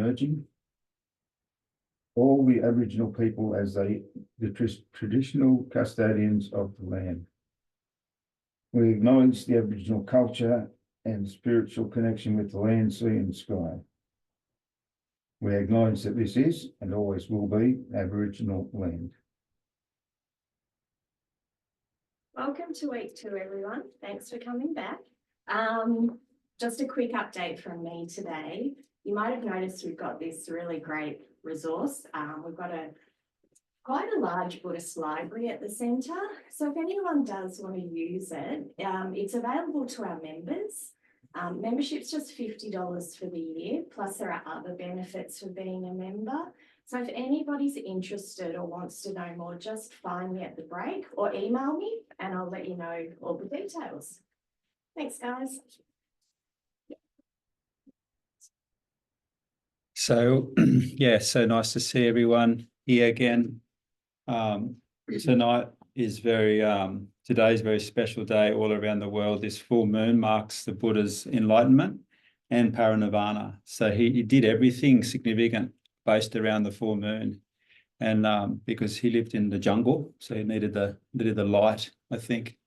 emerging. All the Aboriginal people as the traditional custodians of the land. We acknowledge the Aboriginal culture and spiritual connection with the land, sea and sky. We acknowledge that this is and always will be Aboriginal land. Welcome to week 2, everyone. Thanks for coming back. Just a quick update from me today. You might have noticed we've got this really great resource. We've got quite a large Buddhist library at the centre. So if anyone does want to use it, it's available to our members. Membership's just $50 for the year, plus there are other benefits for being a member. So if anybody's interested or wants to know more, just find me at the break or email me and I'll let you know all the details. Thanks, guys. So, yeah, so nice to see everyone here again. Tonight is today's a very special day all around the world. This full moon marks the Buddha's enlightenment and parinirvana. So he did everything significant based around the full moon. And because he lived in the jungle, so he needed the light, I think.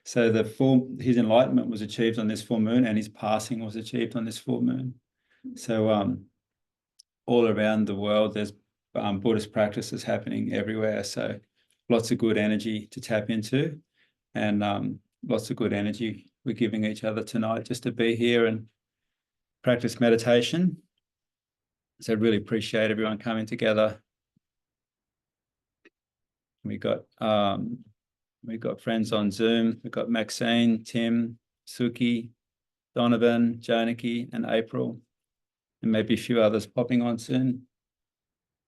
So his enlightenment was achieved on this full moon, and his passing was achieved on this full moon. So all around the world, there's Buddhist practices happening everywhere. So lots of good energy to tap into, and lots of good energy we're giving each other tonight just to be here and practice meditation. So I really appreciate everyone coming together. We got friends on Zoom. We've got Maxine, Tim, Suki, Donovan, Janaki, and April, and maybe a few others popping on soon.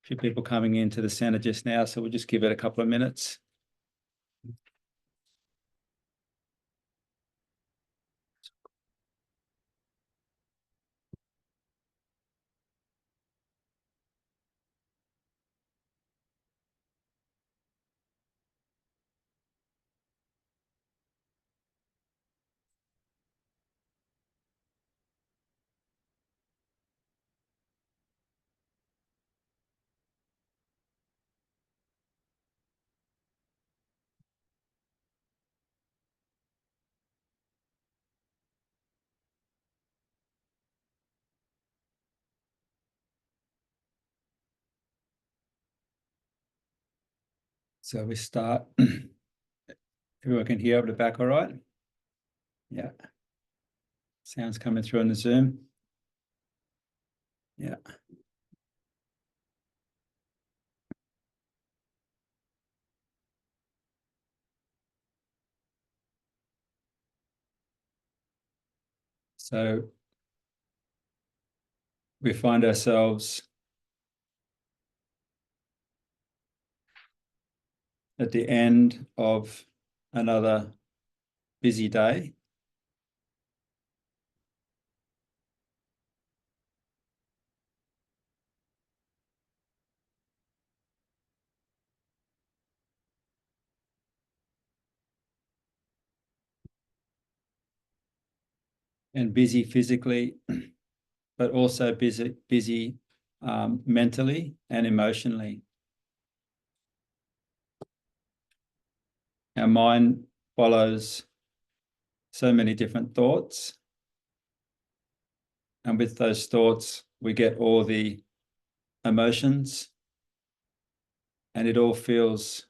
A few people coming into the centre just now, so we'll just give it a couple of minutes. So we start. Everyone can hear up the back all right? Yeah. Sounds coming through on the Zoom. Yeah. So we find ourselves at the end of another busy day. And busy physically, but also busy mentally and emotionally. Our mind follows so many different thoughts. And with those thoughts, we get all the emotions, and it all feels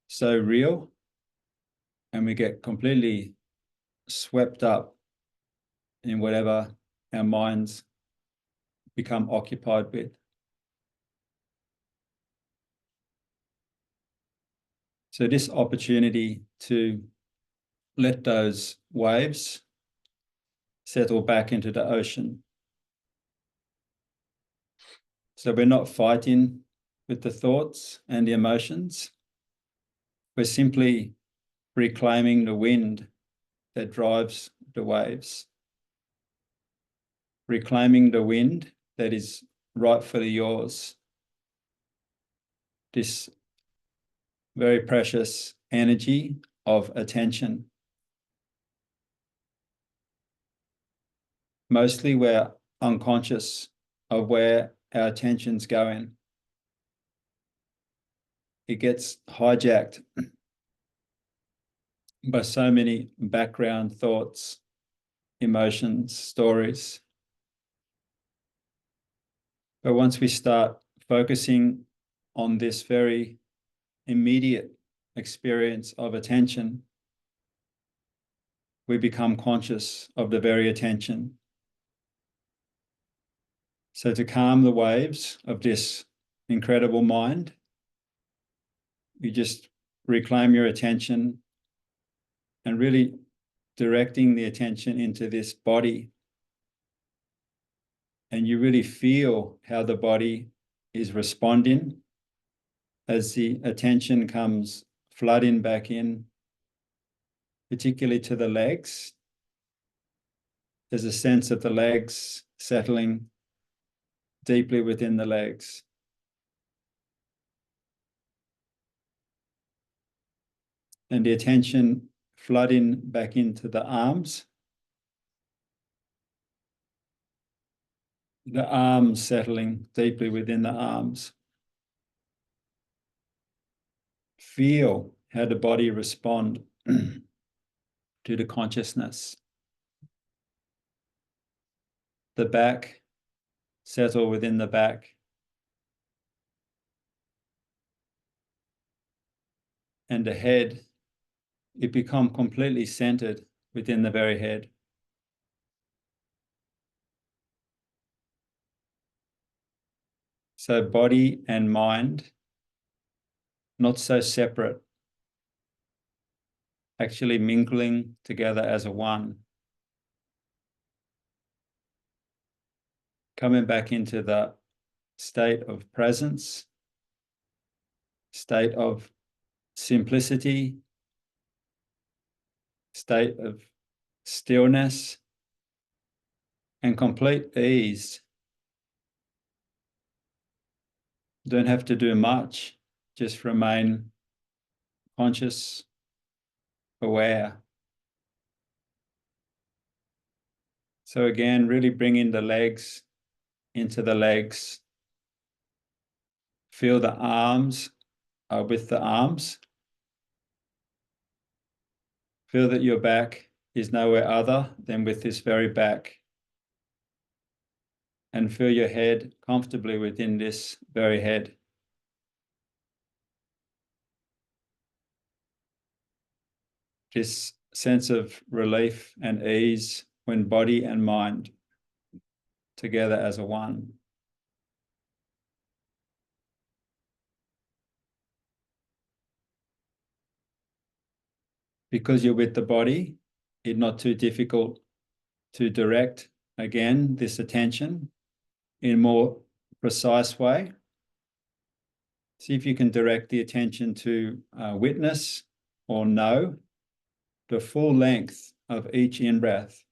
so real. And we get completely swept up in whatever our minds become occupied with. So this opportunity to let those waves settle back into the ocean. So we're not fighting with the thoughts and the emotions. We're simply reclaiming the wind that drives the waves. Reclaiming the wind that is rightfully yours. This very precious energy of attention. Mostly we're unconscious of where our attention's going. It gets hijacked by so many background thoughts, emotions, stories. But once we start focusing on this very immediate experience of attention, we become conscious of the very attention. So to calm the waves of this incredible mind, you just reclaim your attention and really directing the attention into this body. And you really feel how the body is responding as the attention comes flooding back in, particularly to the legs. There's a sense of the legs settling deeply within the legs. And the attention flooding back into the arms. The arms settling deeply within the arms. Feel how the body responds to the consciousness. The back, settle within the back. And the head, it become completely centered within the very head. So body and mind, not so separate, actually mingling together as a one. Coming back into the state of presence, state of simplicity, state of stillness, and complete ease. Don't have to do much, just remain conscious, aware. So again, really bringing the legs into the legs. Feel the arms with the arms. Feel that your back is nowhere other than with this very back. And feel your head comfortably within this very head. This sense of relief and ease when body and mind together as a one. Because you're with the body, it's not too difficult to direct, again, this attention in a more precise way. See if you can direct the attention to witness or know the full length of each in-breath.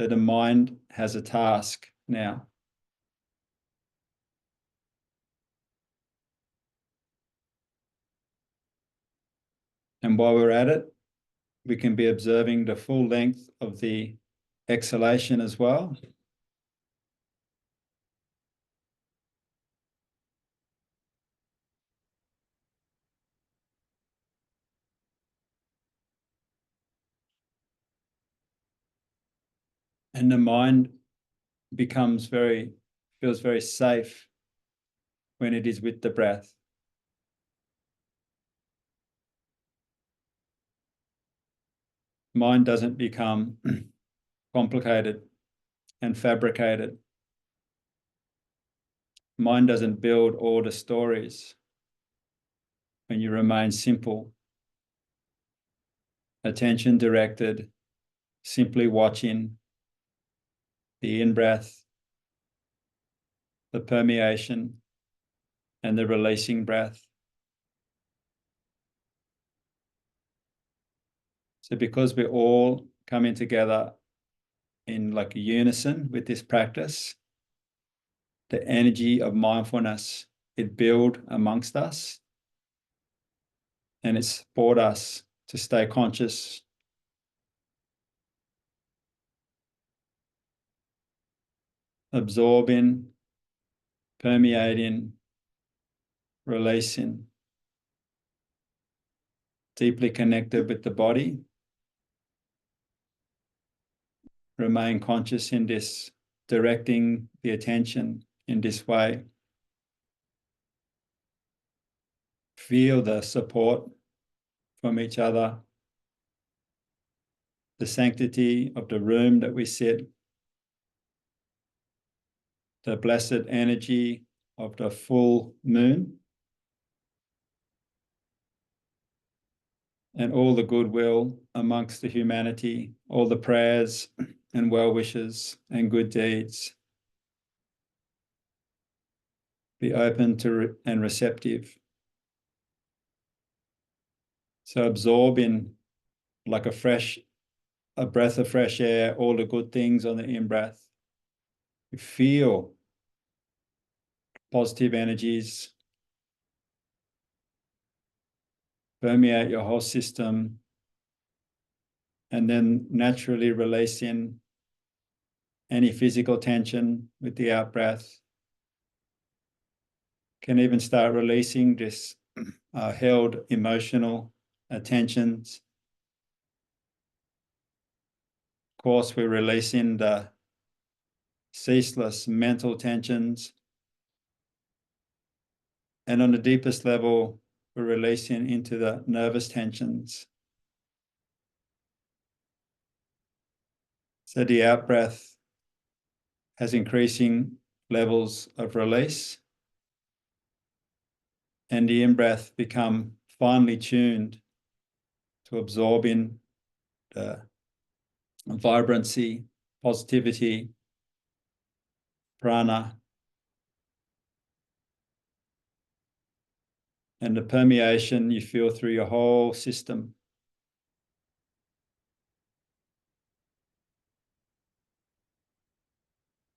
So the mind has a task now. And while we're at it, we can be observing the full length of the exhalation as well. And the mind feels very safe when it is with the breath. Mind doesn't become complicated and fabricated. Mind doesn't build all the stories when you remain simple, attention directed, simply watching the in-breath, the permeation, and the releasing breath. So because we're all coming together in like a unison with this practice, the energy of mindfulness, it builds amongst us and it supports us to stay conscious. Absorbing, permeating, releasing. Deeply connected with the body. Remain conscious in this, directing the attention in this way. Feel the support from each other, the sanctity of the room that we sit, the blessed energy of the full moon, and all the goodwill amongst the humanity, all the prayers and well wishes and good deeds. Be open to and receptive. So absorb in, like a breath of fresh air, all the good things on the in-breath. You feel positive energies permeate your whole system, and then naturally releasing any physical tension with the out-breath. Can even start releasing this held emotional attentions. Of course, we're releasing the ceaseless mental tensions. And on the deepest level, we're releasing into the nervous tensions. So the out-breath has increasing levels of release, and the in-breath become finely tuned to absorbing the vibrancy, positivity, prana, and the permeation you feel through your whole system.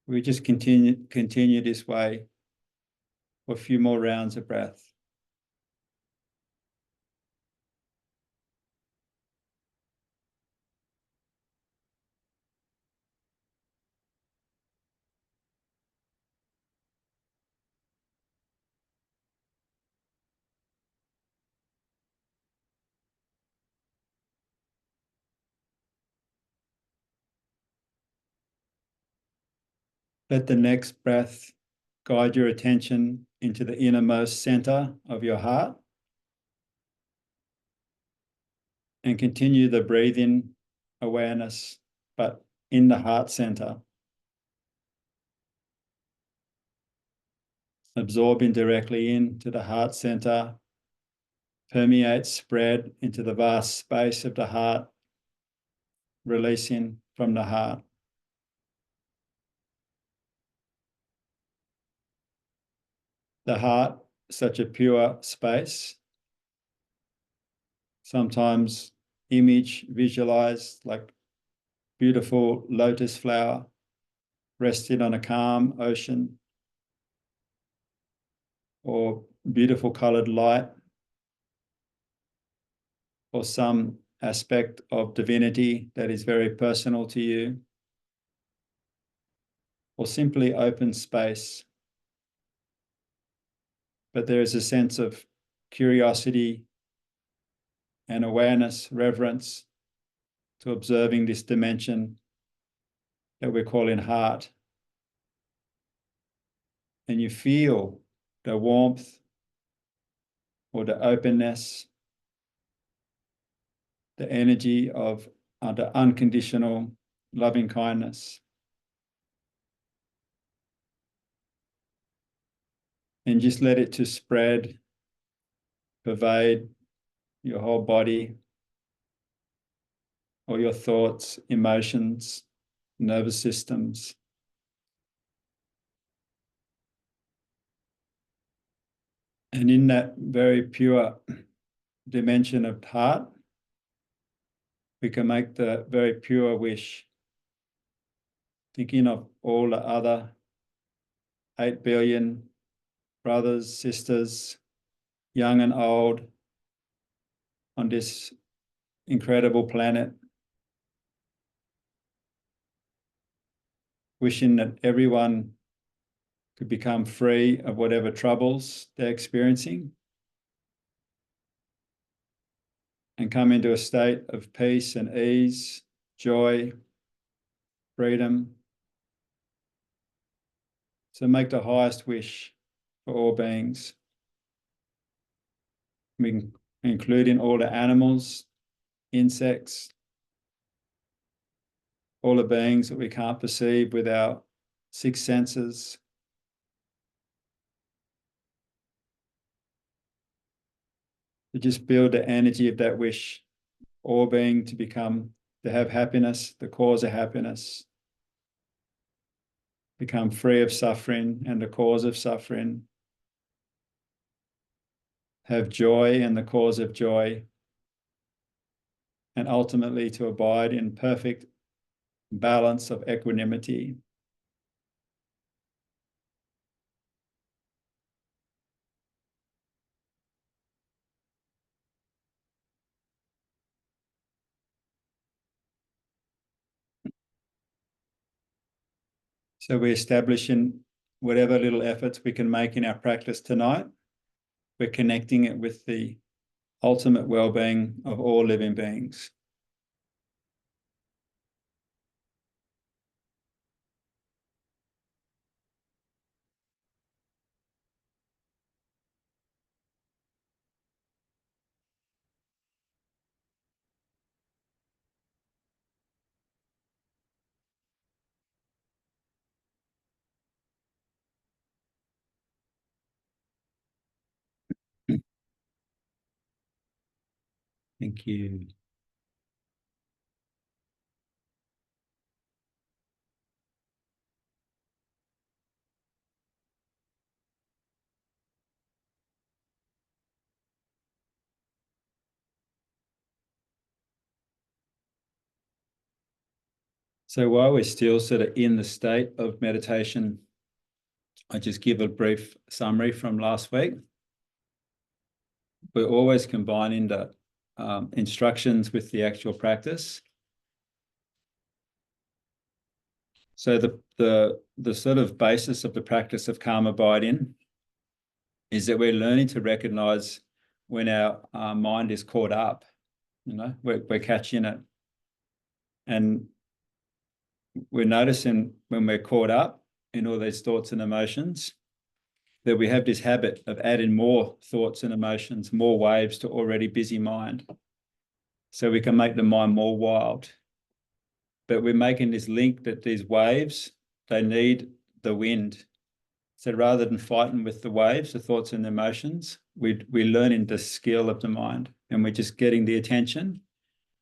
We just continue this way for a few more rounds of breath. Let the next breath guide your attention into the innermost center of your heart, and continue the breathing awareness, but in the heart center. Absorbing directly into the heart center, permeate, spread into the vast space of the heart, releasing from the heart. The heart, such a pure space, sometimes visualized like beautiful lotus flower resting on a calm ocean, or beautiful colored light, or some aspect of divinity that is very personal to you, or simply open space. But there is a sense of curiosity and awareness, reverence to observing this dimension that we're calling heart. And you feel the warmth or the openness, the energy of the unconditional loving kindness. And just let it to spread, pervade your whole body, all your thoughts, emotions, nervous systems. And in that very pure dimension of heart, we can make the very pure wish, thinking of all the other 8 billion brothers, sisters, young and old, on this incredible planet, wishing that everyone could become free of whatever troubles they're experiencing and come into a state of peace and ease, joy, freedom. So make the highest wish for all beings. We can include in all the animals, insects, all the beings that we can't perceive with our six senses. To just build the energy of that wish, all being to have happiness, the cause of happiness, become free of suffering and the cause of suffering, have joy and the cause of joy, and ultimately to abide in perfect balance of equanimity. So we establish in whatever little efforts we can make in our practice tonight, we're connecting it with the ultimate well-being of all living beings. Thank you. So while we're still sort of in the state of meditation, I just give a brief summary from last week. We're always combining the instructions with the actual practice. So the sort of basis of the practice of calm abiding is that we're learning to recognize when our mind is caught up, we're catching it. And we're noticing when we're caught up in all these thoughts and emotions, that we have this habit of adding more thoughts and emotions, more waves to already busy mind. So we can make the mind more wild. But we're making this link that these waves, they need the wind. So rather than fighting with the waves, the thoughts and the emotions, we're learning the skill of the mind, and we're just getting the attention.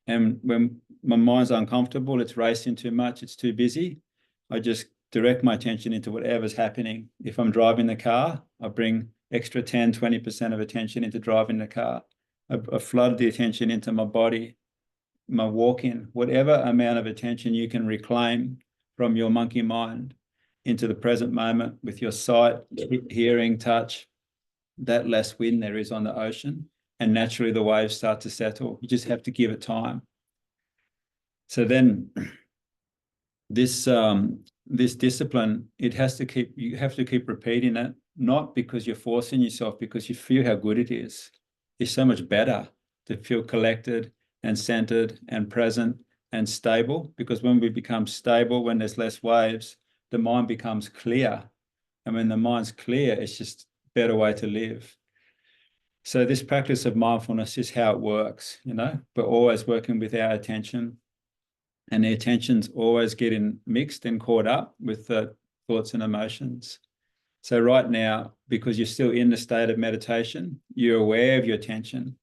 And when my mind's uncomfortable, it's racing too much, it's too busy, I just direct my attention into whatever's happening. If I'm driving the car, I bring extra 10, 20% of attention into driving the car. I flood the attention into my body, my walking, whatever amount of attention you can reclaim from your monkey mind into the present moment with your sight, hearing, touch, that less wind there is on the ocean. And naturally the waves start to settle. You just have to give it time. So then this discipline, you have to keep repeating it, not because you're forcing yourself, because you feel how good it is. It's so much better to feel collected and centered and present and stable, because when we become stable, when there's less waves, the mind becomes clear. And when the mind's clear, it's just a better way to live. So this practice of mindfulness is how it works, We're always working with our attention, and the attention's always getting mixed and caught up with the thoughts and emotions. So right now, because you're still in the state of meditation, you're aware of your attention.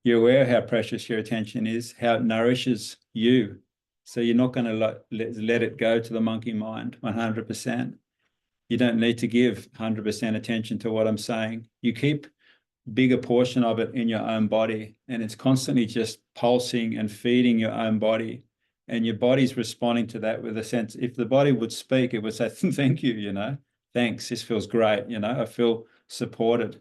You're aware of how precious your attention is, how it nourishes you. So you're not going to let it go to the monkey mind 100%. You don't need to give 100% attention to what I'm saying. You keep a bigger portion of it in your own body, and it's constantly just pulsing and feeding your own body. And your body's responding to that with a sense. If the body would speak, it would say, thank you, thanks, this feels great, I feel supported,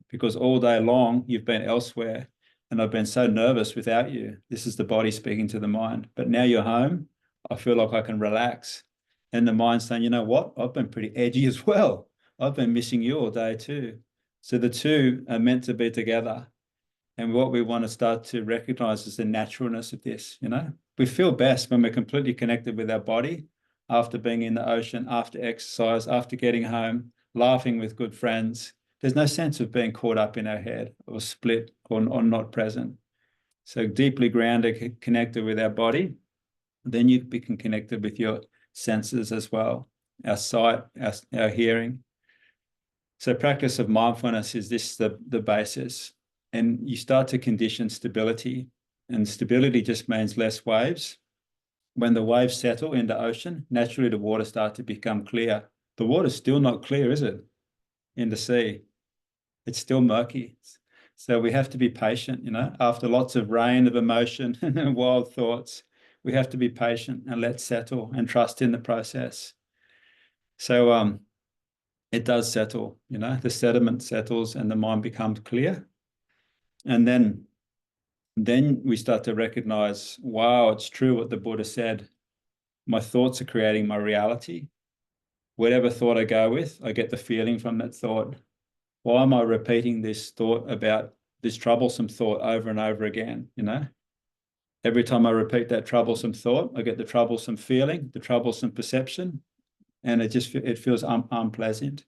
because all day long you've been elsewhere. and I've been so nervous without you. This is the body speaking to the mind. But now you're home, I feel like I can relax. And the mind's saying, you know what? I've been pretty edgy as well. I've been missing you all day too. So the two are meant to be together. And what we want to start to recognize is the naturalness of this, you know? We feel best when we're completely connected with our body after being in the ocean, after exercise, after getting home, laughing with good friends. There's no sense of being caught up in our head or split or not present. So deeply grounded, connected with our body, then you become connected with your senses as well, our sight, our hearing. So practice of mindfulness is this the basis. And you start to condition stability. And stability just means less waves. When the waves settle in the ocean, naturally the water starts to become clear. The water's still not clear, is it? In the sea. It's still murky. So we have to be patient, you know, after lots of rain of emotion and wild thoughts, we have to be patient and let settle and trust in the process. So it does settle, you know, the sediment settles and the mind becomes clear. And then we start to recognize, wow, it's true what the Buddha said. My thoughts are creating my reality. Whatever thought I go with, I get the feeling from that thought. Why am I repeating this thought about this troublesome thought over and over again, you know? Every time I repeat that troublesome thought, I get the troublesome feeling, the troublesome perception, and it feels unpleasant.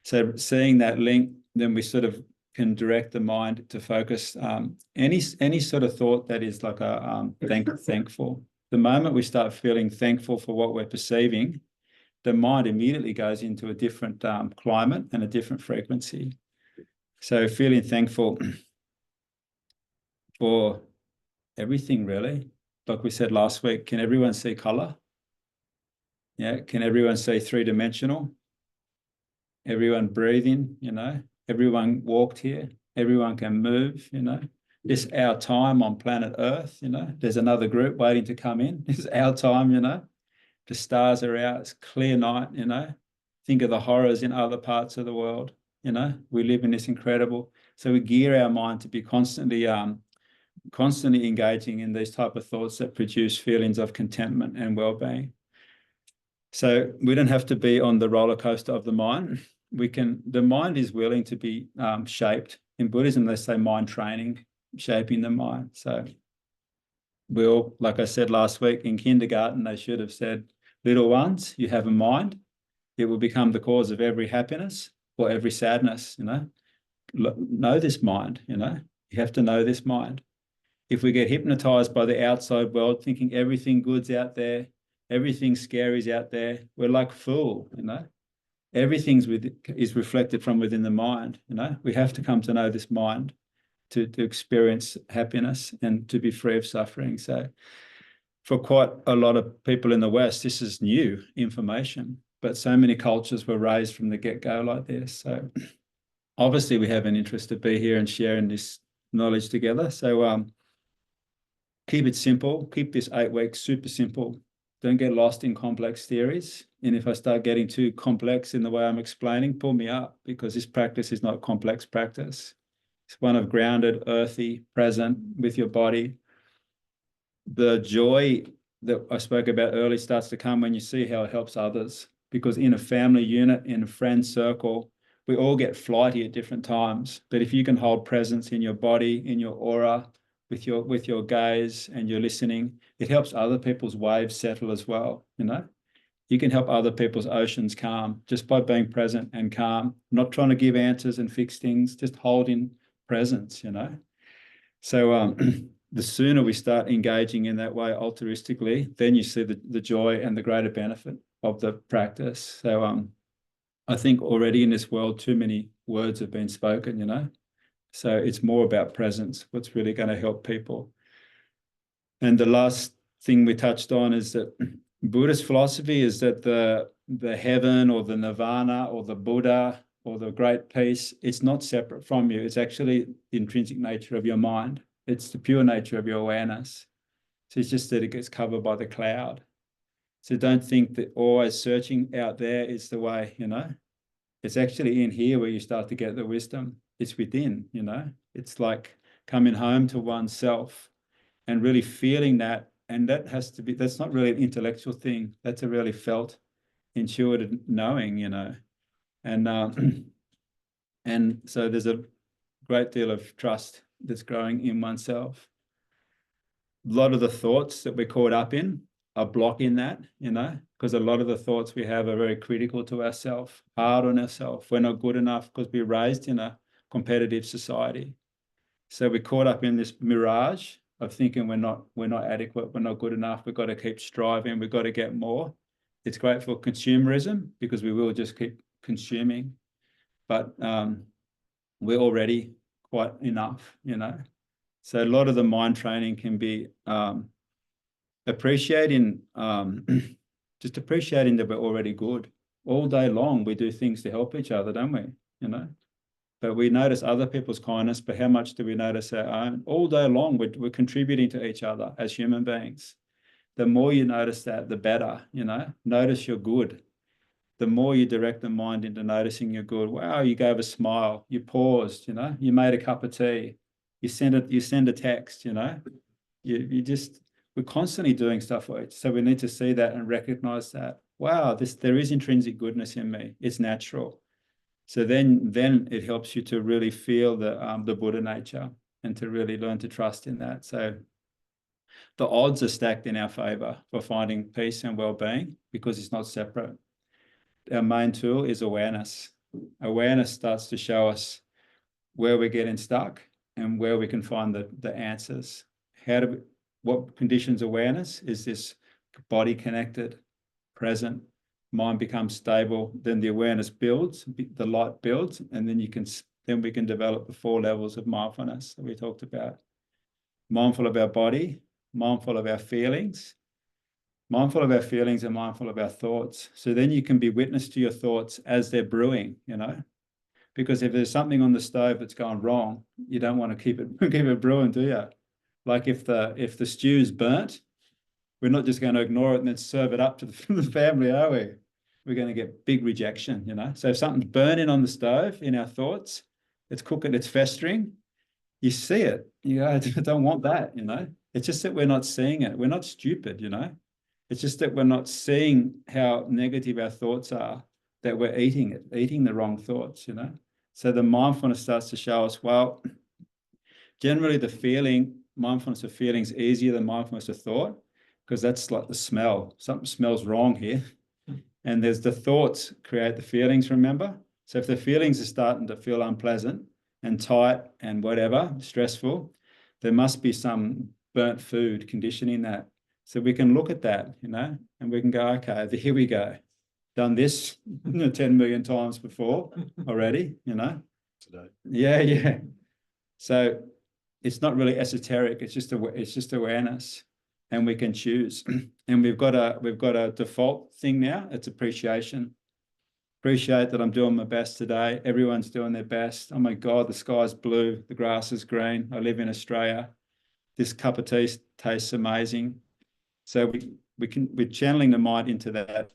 So seeing that link, then we sort of can direct the mind to focus any sort of thought that is like a thankful. The moment we start feeling thankful for what we're perceiving, the mind immediately goes into a different climate and a different frequency. So feeling thankful for everything, really. Like we said last week, can everyone see color? Yeah, can everyone see three-dimensional? Everyone breathing, you know, everyone walked here, everyone can move, you know. This is our time on planet Earth, you know. There's another group waiting to come in. This is our time, you know. The stars are out, it's clear night, you know. Think of the horrors in other parts of the world, you know. We live in this incredible, so we gear our mind to be constantly engaging in these type of thoughts that produce feelings of contentment and well-being. So we don't have to be on the roller coaster of the mind. The mind is willing to be shaped. In Buddhism, they say mind training, shaping the mind. So we all, like I said last week, in kindergarten, they should have said, little ones, you have a mind. It will become the cause of every happiness or every sadness, you know. Know this mind, you know. You have to know this mind. If we get hypnotized by the outside world, thinking everything good's out there, everything scary's out there, we're like fool, you know. Everything is reflected from within the mind, you know. We have to come to know this mind to experience happiness and to be free of suffering. So for quite a lot of people in the West, this is new information, but so many cultures were raised from the get-go like this. So obviously we have an interest to be here and sharing this knowledge together. So keep it simple. Keep this 8 weeks super simple. Don't get lost in complex theories. And if I start getting too complex in the way I'm explaining, pull me up, because this practice is not complex practice. It's one of grounded, earthy, present with your body. The joy that I spoke about earlier starts to come when you see how it helps others, because in a family unit, in a friend circle, we all get flighty at different times. But if you can hold presence in your body, in your aura, with your gaze and your listening, it helps other people's waves settle as well, you know. You can help other people's oceans calm just by being present and calm, not trying to give answers and fix things, just holding presence, you know. So the sooner we start engaging in that way altruistically, then you see the joy and the greater benefit of the practice. So I think already in this world, too many words have been spoken, you know. So it's more about presence, what's really going to help people. And the last thing we touched on is that Buddhist philosophy is that the heaven or the nirvana or the Buddha or the great peace, it's not separate from you. It's actually the intrinsic nature of your mind. It's the pure nature of your awareness. So it's just that it gets covered by the cloud. So don't think that always searching out there is the way, you know. It's actually in here where you start to get the wisdom. It's within, you know. It's like coming home to oneself and really feeling that. And that has to be, that's not really an intellectual thing. That's a really felt, intuitive knowing, you know. And so there's a great deal of trust that's growing in oneself. A lot of the thoughts that we're caught up in are blocking that, you know, because a lot of the thoughts we have are very critical to ourselves, hard on ourselves. We're not good enough because we're raised in a competitive society. So we're caught up in this mirage of thinking we're not adequate, we're not good enough, we've got to keep striving, we've got to get more. It's great for consumerism because we will just keep consuming, but we're already quite enough, you know. So a lot of the mind training can be appreciating, just appreciating that we're already good. All day long, we do things to help each other, don't we? You know, but we notice other people's kindness, but how much do we notice our own? All day long, we're contributing to each other as human beings. The more you notice that, the better, you know. Notice you're good. The more you direct the mind into noticing you're good. Wow, you gave a smile, you paused, you know, you made a cup of tea, you send a text, you know. We're constantly doing stuff for it. So we need to see that and recognize that, wow, there is intrinsic goodness in me. It's natural. So then it helps you to really feel the Buddha nature and to really learn to trust in that. So the odds are stacked in our favor for finding peace and well-being because it's not separate. Our main tool is awareness. Awareness starts to show us where we're getting stuck and where we can find the answers. What conditions awareness? Is this body connected, present, mind becomes stable, then the awareness builds, the light builds, and then we can develop the 4 levels of mindfulness that we talked about. Mindful of our body, mindful of our feelings, mindful of our feelings and mindful of our thoughts. So then you can be witness to your thoughts as they're brewing, you know, because if there's something on the stove that's gone wrong, you don't want to keep it brewing, do you? Like if the stew's burnt, we're not just going to ignore it and then serve it up to the family, are we? We're going to get big rejection, you know. So if something's burning on the stove in our thoughts, it's cooking, it's festering, you see it. You go, I don't want that, you know. It's just that we're not seeing it. We're not stupid, you know. It's just that we're not seeing how negative our thoughts are, that we're eating the wrong thoughts, you know. So the mindfulness starts to show us, well, generally mindfulness of feeling is easier than mindfulness of thought, because that's like the smell. Something smells wrong here. And there's the thoughts create the feelings, remember? So if the feelings are starting to feel unpleasant and tight and whatever, stressful, there must be some burnt food conditioning that. So we can look at that, you know, and we can go, okay, here we go. Done this 10 million times before already, you know. Today. Yeah. So it's not really esoteric. It's just awareness, and we can choose. And we've got a default thing now. It's appreciation. Appreciate that I'm doing my best today. Everyone's doing their best. Oh my God, the sky's blue, the grass is green. I live in Australia. This cup of tea tastes amazing. So we're channeling the mind into that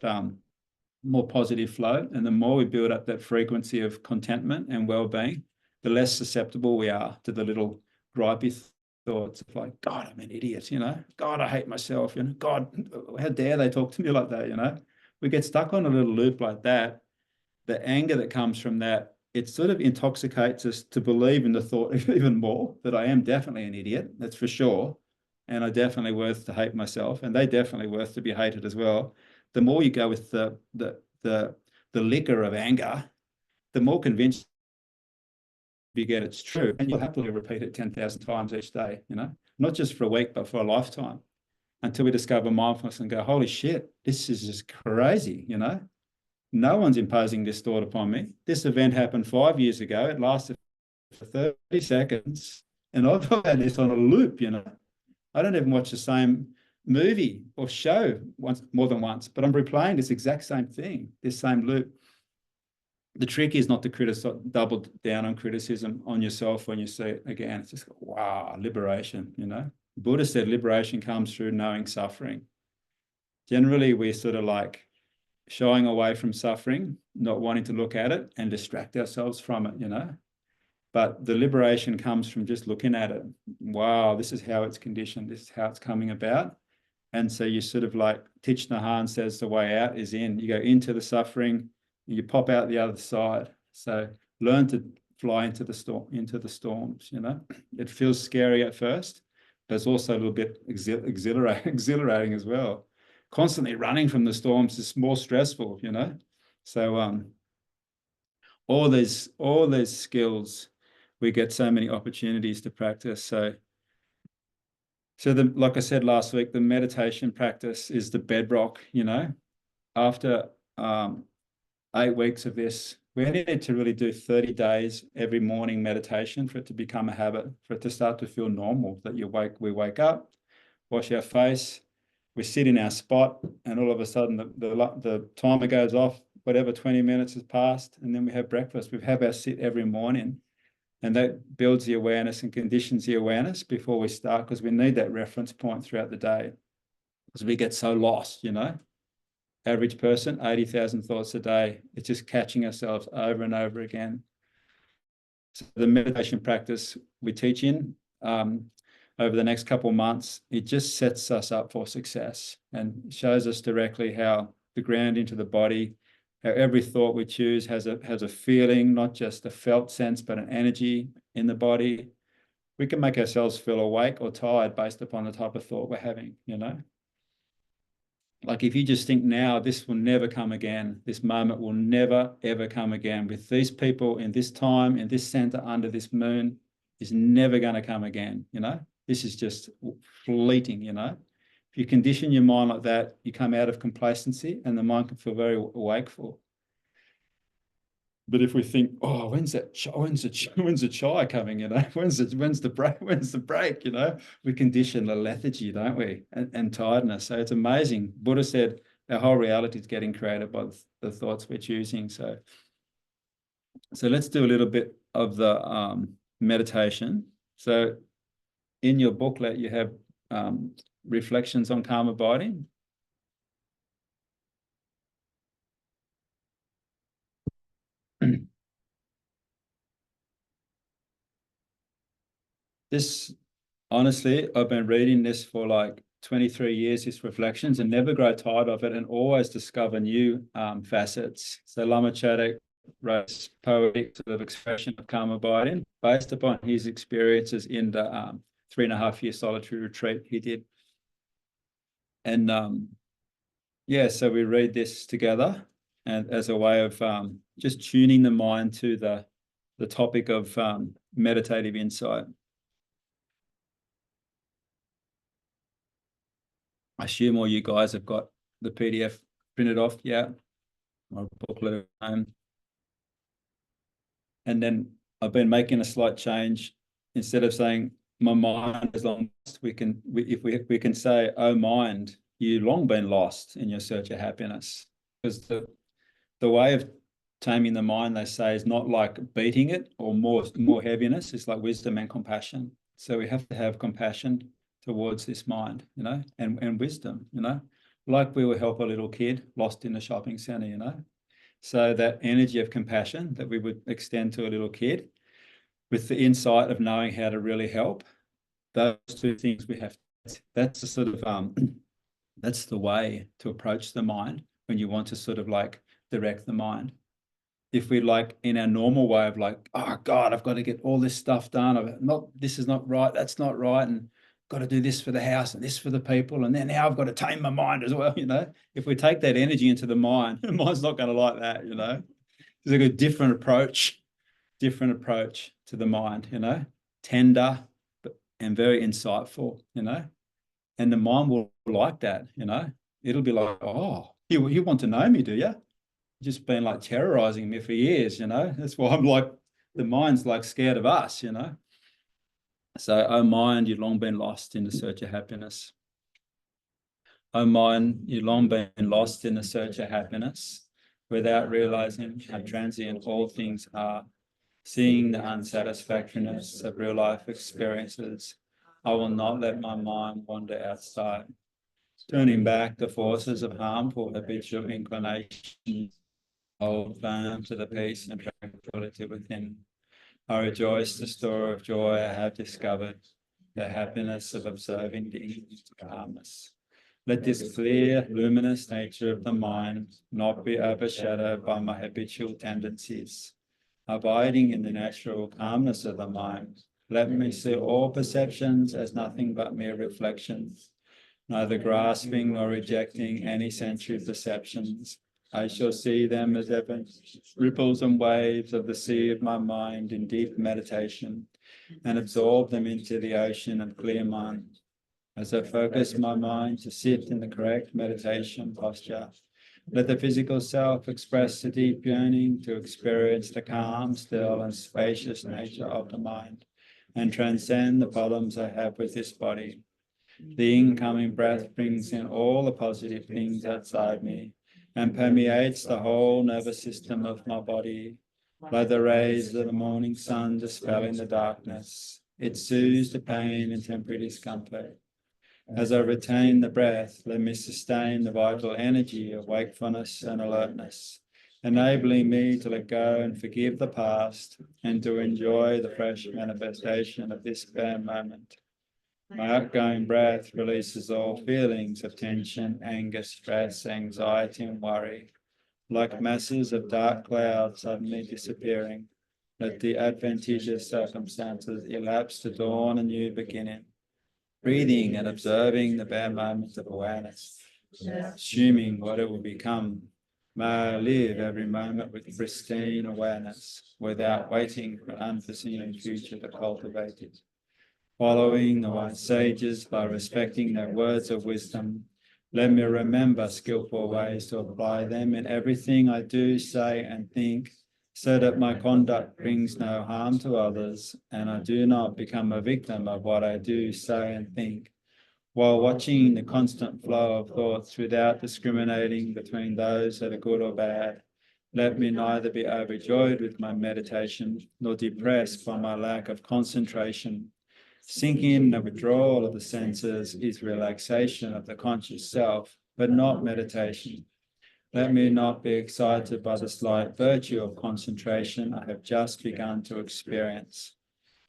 more positive flow, and the more we build up that frequency of contentment and well-being, the less susceptible we are to the little gripey thoughts of like, God, I'm an idiot, you know, God, I hate myself, you know, God, how dare they talk to me like that, you know. We get stuck on a little loop like that. The anger that comes from that, it sort of intoxicates us to believe in the thought even more that I am definitely an idiot, that's for sure, and I'm definitely worth to hate myself, and they definitely worth to be hated as well. The more you go with the liquor of anger, the more convinced you get it's true, and you'll happily repeat it 10,000 times each day, you know, not just for a week, but for a lifetime, until we discover mindfulness and go, holy shit, this is just crazy, you know. No one's imposing this thought upon me. This event happened 5 years ago. It lasted for 30 seconds, and I've had this on a loop, you know. I don't even watch the same movie or show more than once, but I'm replaying this exact same thing, this same loop. The trick is not to double down on criticism on yourself when you see it again. It's just, wow, liberation, you know. Buddha said liberation comes through knowing suffering. Generally, we're sort of like shying away from suffering, not wanting to look at it and distract ourselves from it, you know. But the liberation comes from just looking at it. Wow, this is how it's conditioned. This is how it's coming about. And so you sort of like Thich Nhat Hanh says, the way out is in. You go into the suffering, you pop out the other side. So learn to fly into the storms. You know, it feels scary at first, but it's also a little bit exhilarating as well. Constantly running from the storms is more stressful. You know, so all these skills, we get so many opportunities to practice. So like I said last week, the meditation practice is the bedrock. You know, after 8 weeks of this, we need to really do 30 days every morning meditation for it to become a habit, for it to start to feel normal, that we wake up, wash our face, we sit in our spot, and all of a sudden the timer goes off, whatever 20 minutes has passed, and then we have breakfast. We have our sit every morning, and that builds the awareness and conditions the awareness before we start, because we need that reference point throughout the day, because we get so lost, you know. Average person, 80,000 thoughts a day. It's just catching ourselves over and over again. So the meditation practice we teach in over the next couple of months, it just sets us up for success and shows us directly how to ground into the body, how every thought we choose has a feeling, not just a felt sense, but an energy in the body. We can make ourselves feel awake or tired based upon the type of thought we're having, you know. Like if you just think now, this will never come again. This moment will never, ever come again. With these people in this time, in this center, under this moon, is never going to come again, you know? This is just fleeting, you know? If you condition your mind like that, you come out of complacency and the mind can feel very wakeful. But if we think, oh, when's the chai coming, you know? When's the break, you know? We condition the lethargy, don't we? And tiredness. So it's amazing. Buddha said our whole reality is getting created by the thoughts we're choosing. So let's do a little bit of the meditation. So in your booklet, you have reflections on calm abiding. This, honestly, I've been reading this for like 23 years, these reflections, and never grow tired of it and always discover new facets. So Lama Chadak wrote this poetic sort of expression of calm abiding based upon his experiences in the 3.5-year solitary retreat he did. And yeah, so we read this together and as a way of just tuning the mind to the topic of meditative insight. I assume all you guys have got the PDF printed off, yeah, or booklet at home. And then I've been making a slight change. Instead of saying my mind is long lost, we can say, oh mind, you long been lost in your search of happiness. Because the way of taming the mind, they say, is not like beating it or more heaviness. It's like wisdom and compassion. So we have to have compassion towards this mind, you know, and wisdom, you know, like we will help a little kid lost in a shopping center, you know. So that energy of compassion that we would extend to a little kid with the insight of knowing how to really help, those two things we have, that's the sort of, that's the way to approach the mind when you want to sort of like direct the mind. If we like in our normal way of like, oh God, I've got to get all this stuff done. This is not right. That's not right. And got to do this for the house and this for the people. And then now I've got to tame my mind as well. You know, if we take that energy into the mind, the mind's not going to like that, you know. There's like a different approach to the mind, you know, tender, and very insightful, you know, and the mind will like that, you know. It'll be like, oh, you want to know me, do you? Just been like terrorizing me for years, you know. That's why I'm like, the mind's like scared of us, you know. So, oh mind, you've long been lost in the search of happiness. Oh mind, you've long been lost in the search of happiness without realizing how transient all things are. Seeing the unsatisfactoriness of real life experiences, I will not let my mind wander outside. Turning back the forces of harmful habitual inclinations, hold firm to the peace and tranquility within. I rejoice the store of joy I have discovered, the happiness of observing the calmness. Let this clear, luminous nature of the mind not be overshadowed by my habitual tendencies. Abiding in the natural calmness of the mind, let me see all perceptions as nothing but mere reflections, neither grasping nor rejecting any sensory perceptions. I shall see them as ever ripples and waves of the sea of my mind in deep meditation, and absorb them into the ocean of clear mind. As I focus my mind to sit in the correct meditation posture, let the physical self express a deep yearning to experience the calm, still, and spacious nature of the mind, and transcend the problems I have with this body. The incoming breath brings in all the positive things outside me and permeates the whole nervous system of my body, like the rays of the morning sun dispelling the darkness. It soothes the pain and temporary discomfort. As I retain the breath, let me sustain the vital energy of wakefulness and alertness, enabling me to let go and forgive the past and to enjoy the fresh manifestation of this bare moment. My outgoing breath releases all feelings of tension, anger, stress, anxiety, and worry. Like masses of dark clouds suddenly disappearing, let the adventitious circumstances elapse to dawn a new beginning. Breathing and observing the bare moment of awareness, assuming what it will become. May I live every moment with pristine awareness, without waiting for an unforeseen future to cultivate it. Following the wise sages by respecting their words of wisdom, let me remember skillful ways to apply them in everything I do, say, and think, so that my conduct brings no harm to others and I do not become a victim of what I do, say, and think, while watching the constant flow of thoughts without discriminating between those that are good or bad. Let me neither be overjoyed with my meditation nor depressed by my lack of concentration. Sinking in the withdrawal of the senses is relaxation of the conscious self, but not meditation. Let me not be excited by the slight virtue of concentration I have just begun to experience.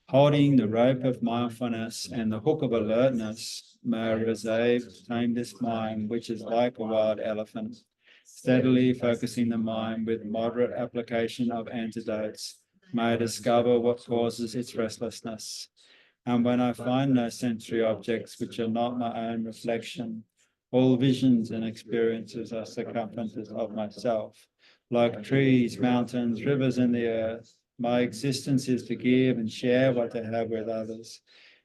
Holding the rope of mindfulness and the hook of alertness, may I reserve to tame this mind, which is like a wild elephant, steadily focusing the mind with moderate application of antidotes, may I discover what causes its restlessness. And when I find no sensory objects which are not my own reflection, all visions and experiences are circumferences of myself, like trees, mountains, rivers, and the earth. My existence is to give and share what I have with others.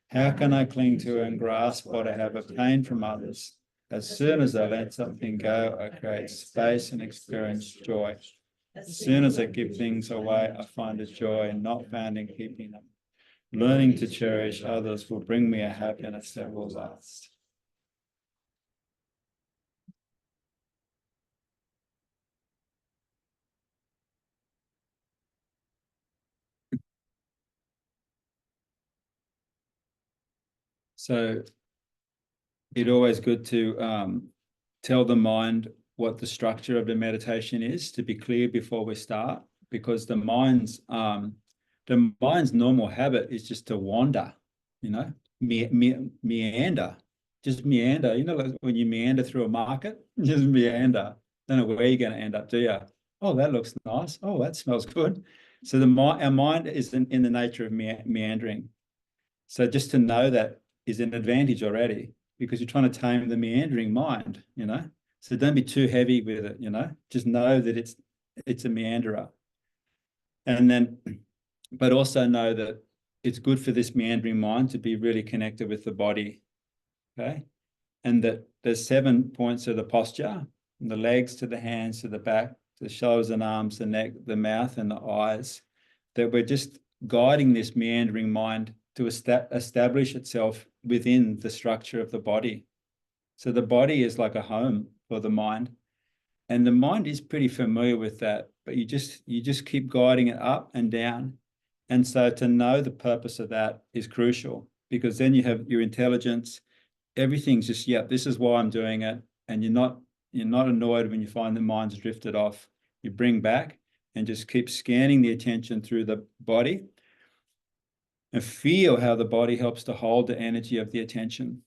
How can I cling to and grasp what I have obtained from others? As soon as I let something go, I create space and experience joy. As soon as I give things away, I find a joy not found in keeping them. Learning to cherish others will bring me a happiness that will last. So it's always good to tell the mind what the structure of the meditation is, to be clear before we start, because the mind's normal habit is just to wander, meander, just meander. Like when you meander through a market, just meander. Don't know where you're going to end up, do you? Oh, that looks nice. Oh, that smells good. So our mind is in the nature of meandering. So just to know that is an advantage already, because you're trying to tame the meandering mind, So don't be too heavy with it, Just know that it's a meanderer. And then, but also know that it's good for this meandering mind to be really connected with the body, okay? And that there's 7 points of the posture, from the legs to the hands to the back, to the shoulders and arms, the neck, the mouth, and the eyes, that we're just guiding this meandering mind to establish itself within the structure of the body. So the body is like a home for the mind, and the mind is pretty familiar with that, but you just keep guiding it up and down. And so to know the purpose of that is crucial, because then you have your intelligence, everything's just, this is why I'm doing it. And you're not annoyed when you find the mind's drifted off. You bring back and just keep scanning the attention through the body. and feel how the body helps to hold the energy of the attention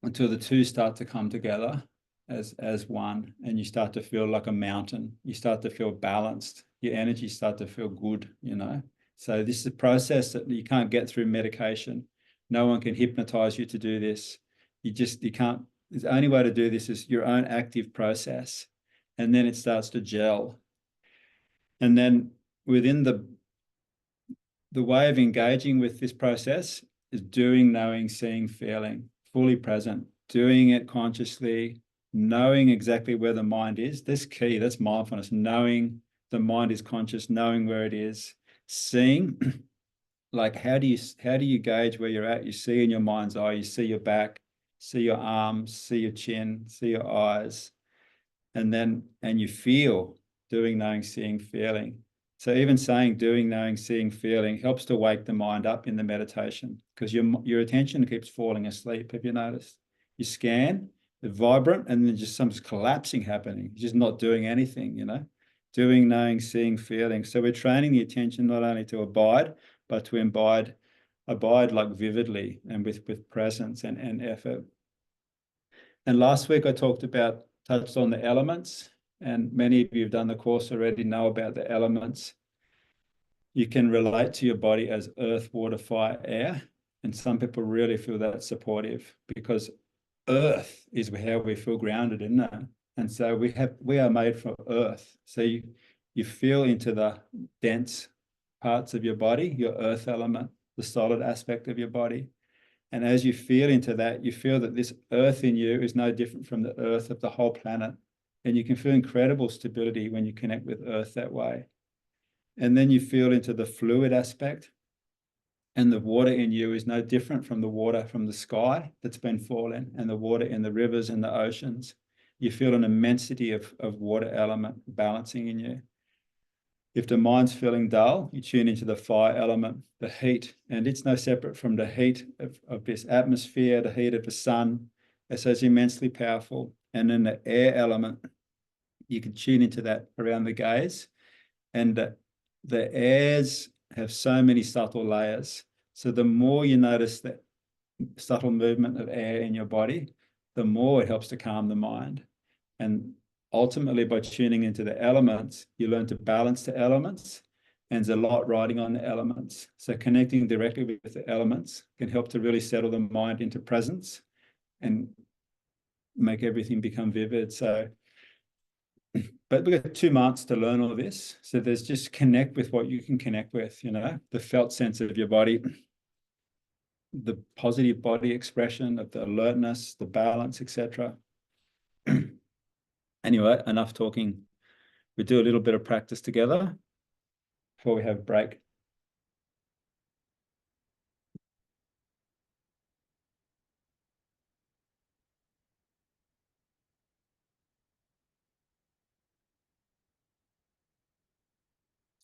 until the two start to come together as one, and you start to feel like a mountain. You start to feel balanced. Your energy start to feel good, you know. So this is a process that you can't get through medication. No one can hypnotize you to do this. You can't. The only way to do this is your own active process, and then it starts to gel. And then within the way of engaging with this process is doing, knowing, seeing, feeling, fully present, doing it consciously, knowing exactly where the mind is. That's key. That's mindfulness. Knowing the mind is conscious, knowing where it is, seeing. Like, how do you gauge where you're at? You see in your mind's eye, you see your back, see your arms, see your chin, see your eyes, and you feel, doing, knowing, seeing, feeling. So even saying doing, knowing, seeing, feeling helps to wake the mind up in the meditation, because your attention keeps falling asleep. Have you noticed? You scan, it's vibrant, and then just some collapsing happening. You're just not doing anything, you know? Doing, knowing, seeing, feeling. So we're training the attention not only to abide, but to abide like vividly and with presence and effort. And last week I touched on the elements, and many of you have done the course already, know about the elements. You can relate to your body as earth, water, fire, air, and some people really feel that's supportive, because earth is how we feel grounded, isn't it? And so we are made for earth. So you feel into the dense parts of your body, your earth element, the solid aspect of your body. And as you feel into that, you feel that this earth in you is no different from the earth of the whole planet. And you can feel incredible stability when you connect with earth that way. And then you feel into the fluid aspect. And the water in you is no different from the water from the sky that's been falling, and the water in the rivers and the oceans. You feel an immensity of water element balancing in you. If the mind's feeling dull, you tune into the fire element, the heat, and it's no separate from the heat of this atmosphere, the heat of the sun. It's so immensely powerful. And then the air element, you can tune into that around the gaze. And the airs have so many subtle layers. So the more you notice that subtle movement of air in your body, the more it helps to calm the mind. And ultimately, by tuning into the elements, you learn to balance the elements, and there's a lot riding on the elements. So connecting directly with the elements can help to really settle the mind into presence and make everything become vivid. So, but we've got 2 months to learn all this. So there's just connect with what you can connect with, you know, the felt sense of your body, the positive body expression of the alertness, the balance, etc. Anyway, enough talking. We do a little bit of practice together before we have a break.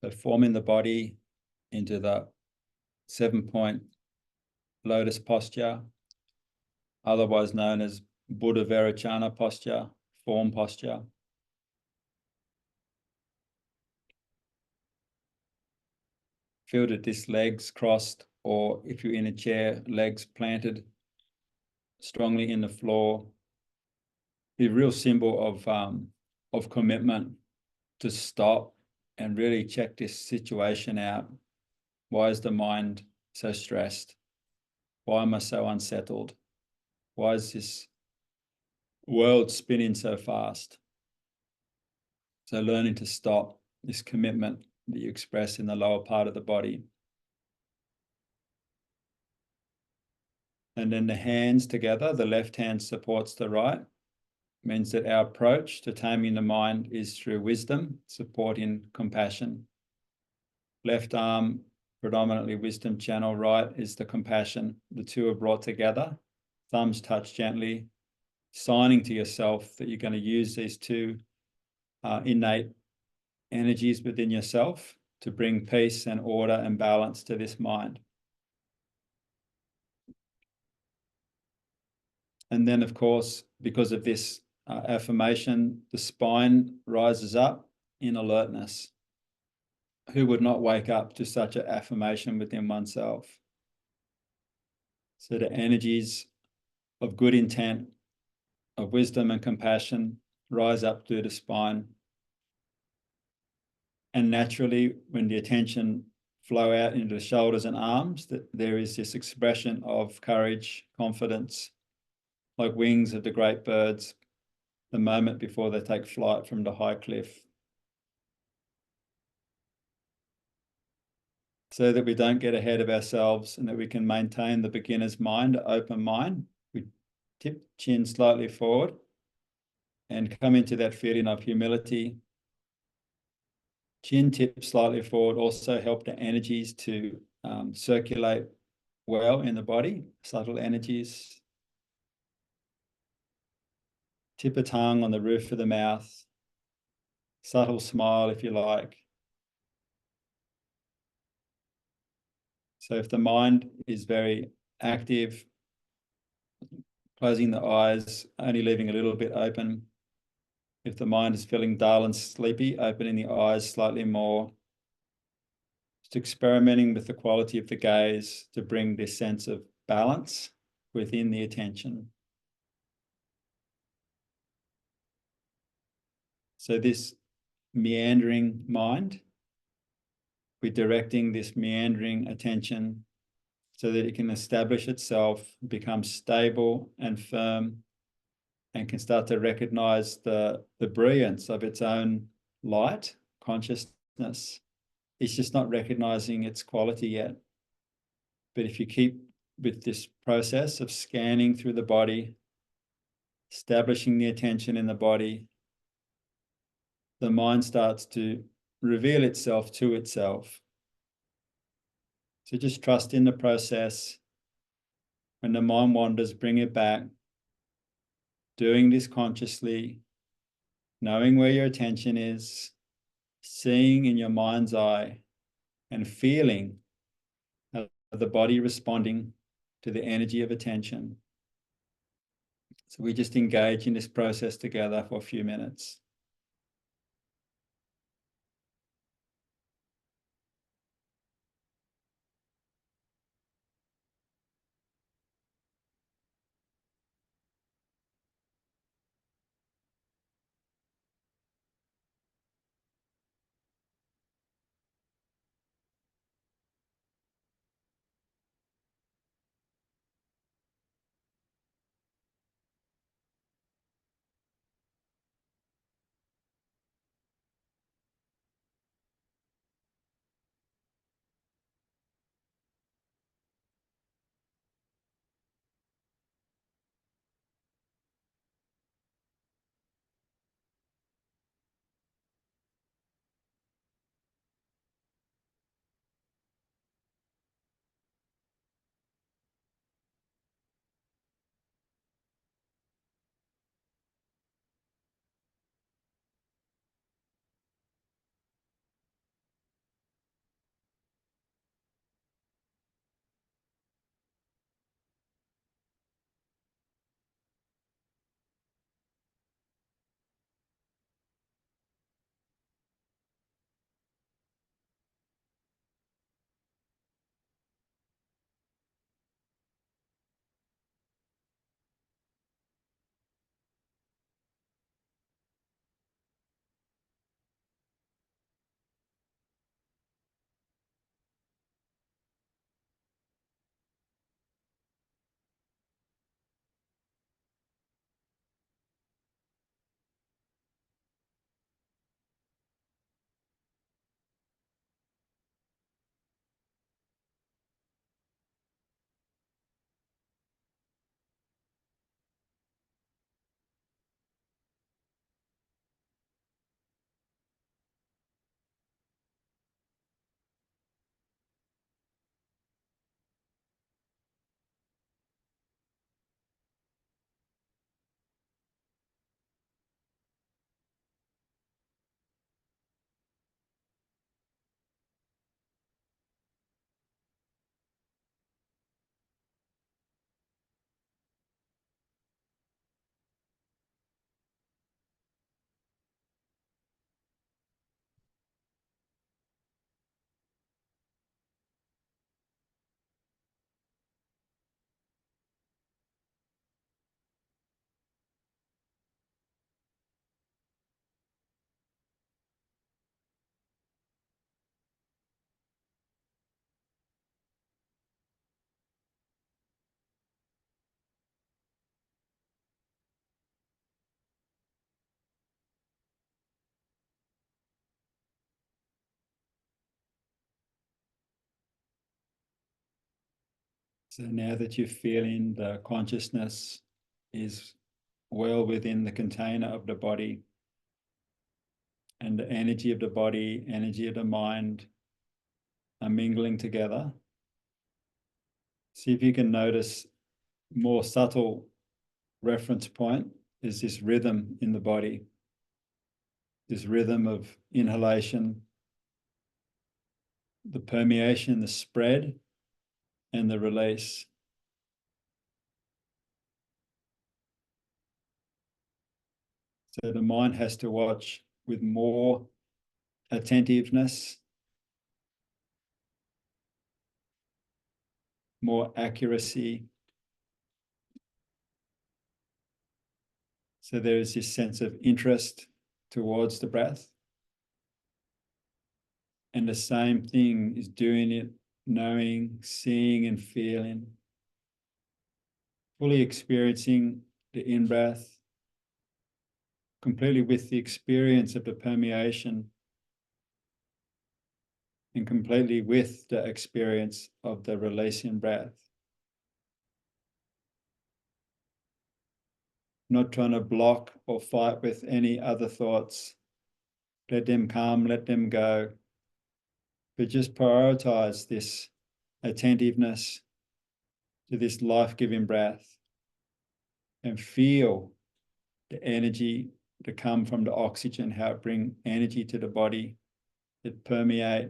So forming the body into the 7-point lotus posture, otherwise known as Buddha Varachana posture, form posture. Feel that this legs crossed, or if you're in a chair, legs planted strongly in the floor. Be a real symbol of commitment to stop and really check this situation out. Why is the mind so stressed? Why am I so unsettled? Why is this world spinning so fast? So learning to stop, this commitment that you express in the lower part of the body. And then the hands together, the left hand supports the right. Means that our approach to taming the mind is through wisdom, supporting compassion. Left arm, predominantly wisdom channel, right is the compassion. The two are brought together. Thumbs touch gently, signing to yourself that you're going to use these two innate energies within yourself to bring peace and order and balance to this mind. And then, of course, because of this affirmation, the spine rises up in alertness. Who would not wake up to such an affirmation within oneself? So the energies of good intent, of wisdom and compassion rise up through the spine. And naturally, when the attention flow out into the shoulders and arms, that there is this expression of courage, confidence, like wings of the great birds, the moment before they take flight from the high cliff. So that we don't get ahead of ourselves and that we can maintain the beginner's mind, open mind. We tip chin slightly forward and come into that feeling of humility. Chin tip slightly forward also help the energies to circulate well in the body, subtle energies. Tip a tongue on the roof of the mouth. Subtle smile if you like. So if the mind is very active, closing the eyes, only leaving a little bit open. If the mind is feeling dull and sleepy, opening the eyes slightly more. Just experimenting with the quality of the gaze to bring this sense of balance within the attention. So this meandering mind, we're directing this meandering attention so that it can establish itself, become stable and firm, and can start to recognize the brilliance of its own light, consciousness. It's just not recognizing its quality yet. But if you keep with this process of scanning through the body, establishing the attention in the body, the mind starts to reveal itself to itself. So just trust in the process. When the mind wanders, bring it back. Doing this consciously, knowing where your attention is, seeing in your mind's eye, and feeling the body responding to the energy of attention. So we just engage in this process together for a few minutes. So now that you're feeling the consciousness is well within the container of the body, and the energy of the body, energy of the mind are mingling together, see if you can notice more subtle reference point is this rhythm in the body, this rhythm of inhalation, the permeation, the spread, and the release. So the mind has to watch with more attentiveness, more accuracy. So there is this sense of interest towards the breath. And the same thing is doing it, knowing, seeing, and feeling, fully experiencing the in-breath, completely with the experience of the permeation, and completely with the experience of the releasing breath. Not trying to block or fight with any other thoughts. Let them come, let them go. But just prioritize this attentiveness to this life-giving breath and feel the energy to come from the oxygen, how it brings energy to the body, it permeate,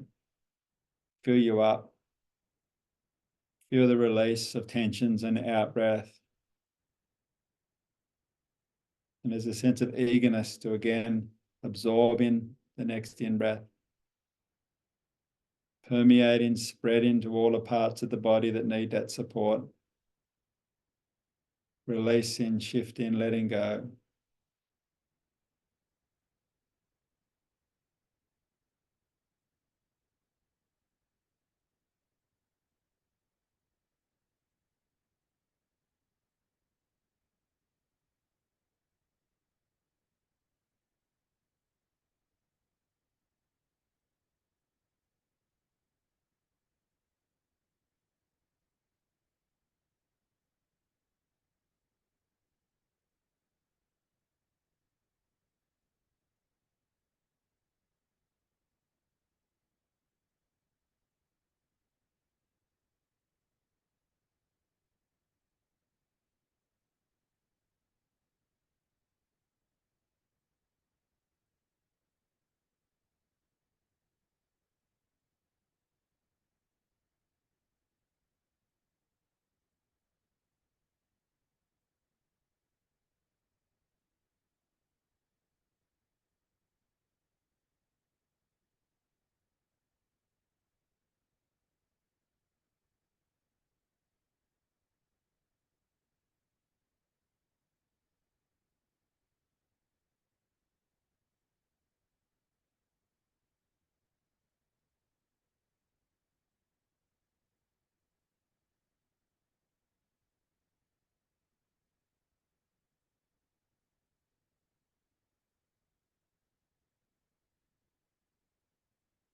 fill you up, feel the release of tensions and out-breath. And there's a sense of eagerness to again absorb in the next in-breath, permeating, spreading to all the parts of the body that need that support, releasing, shifting, letting go.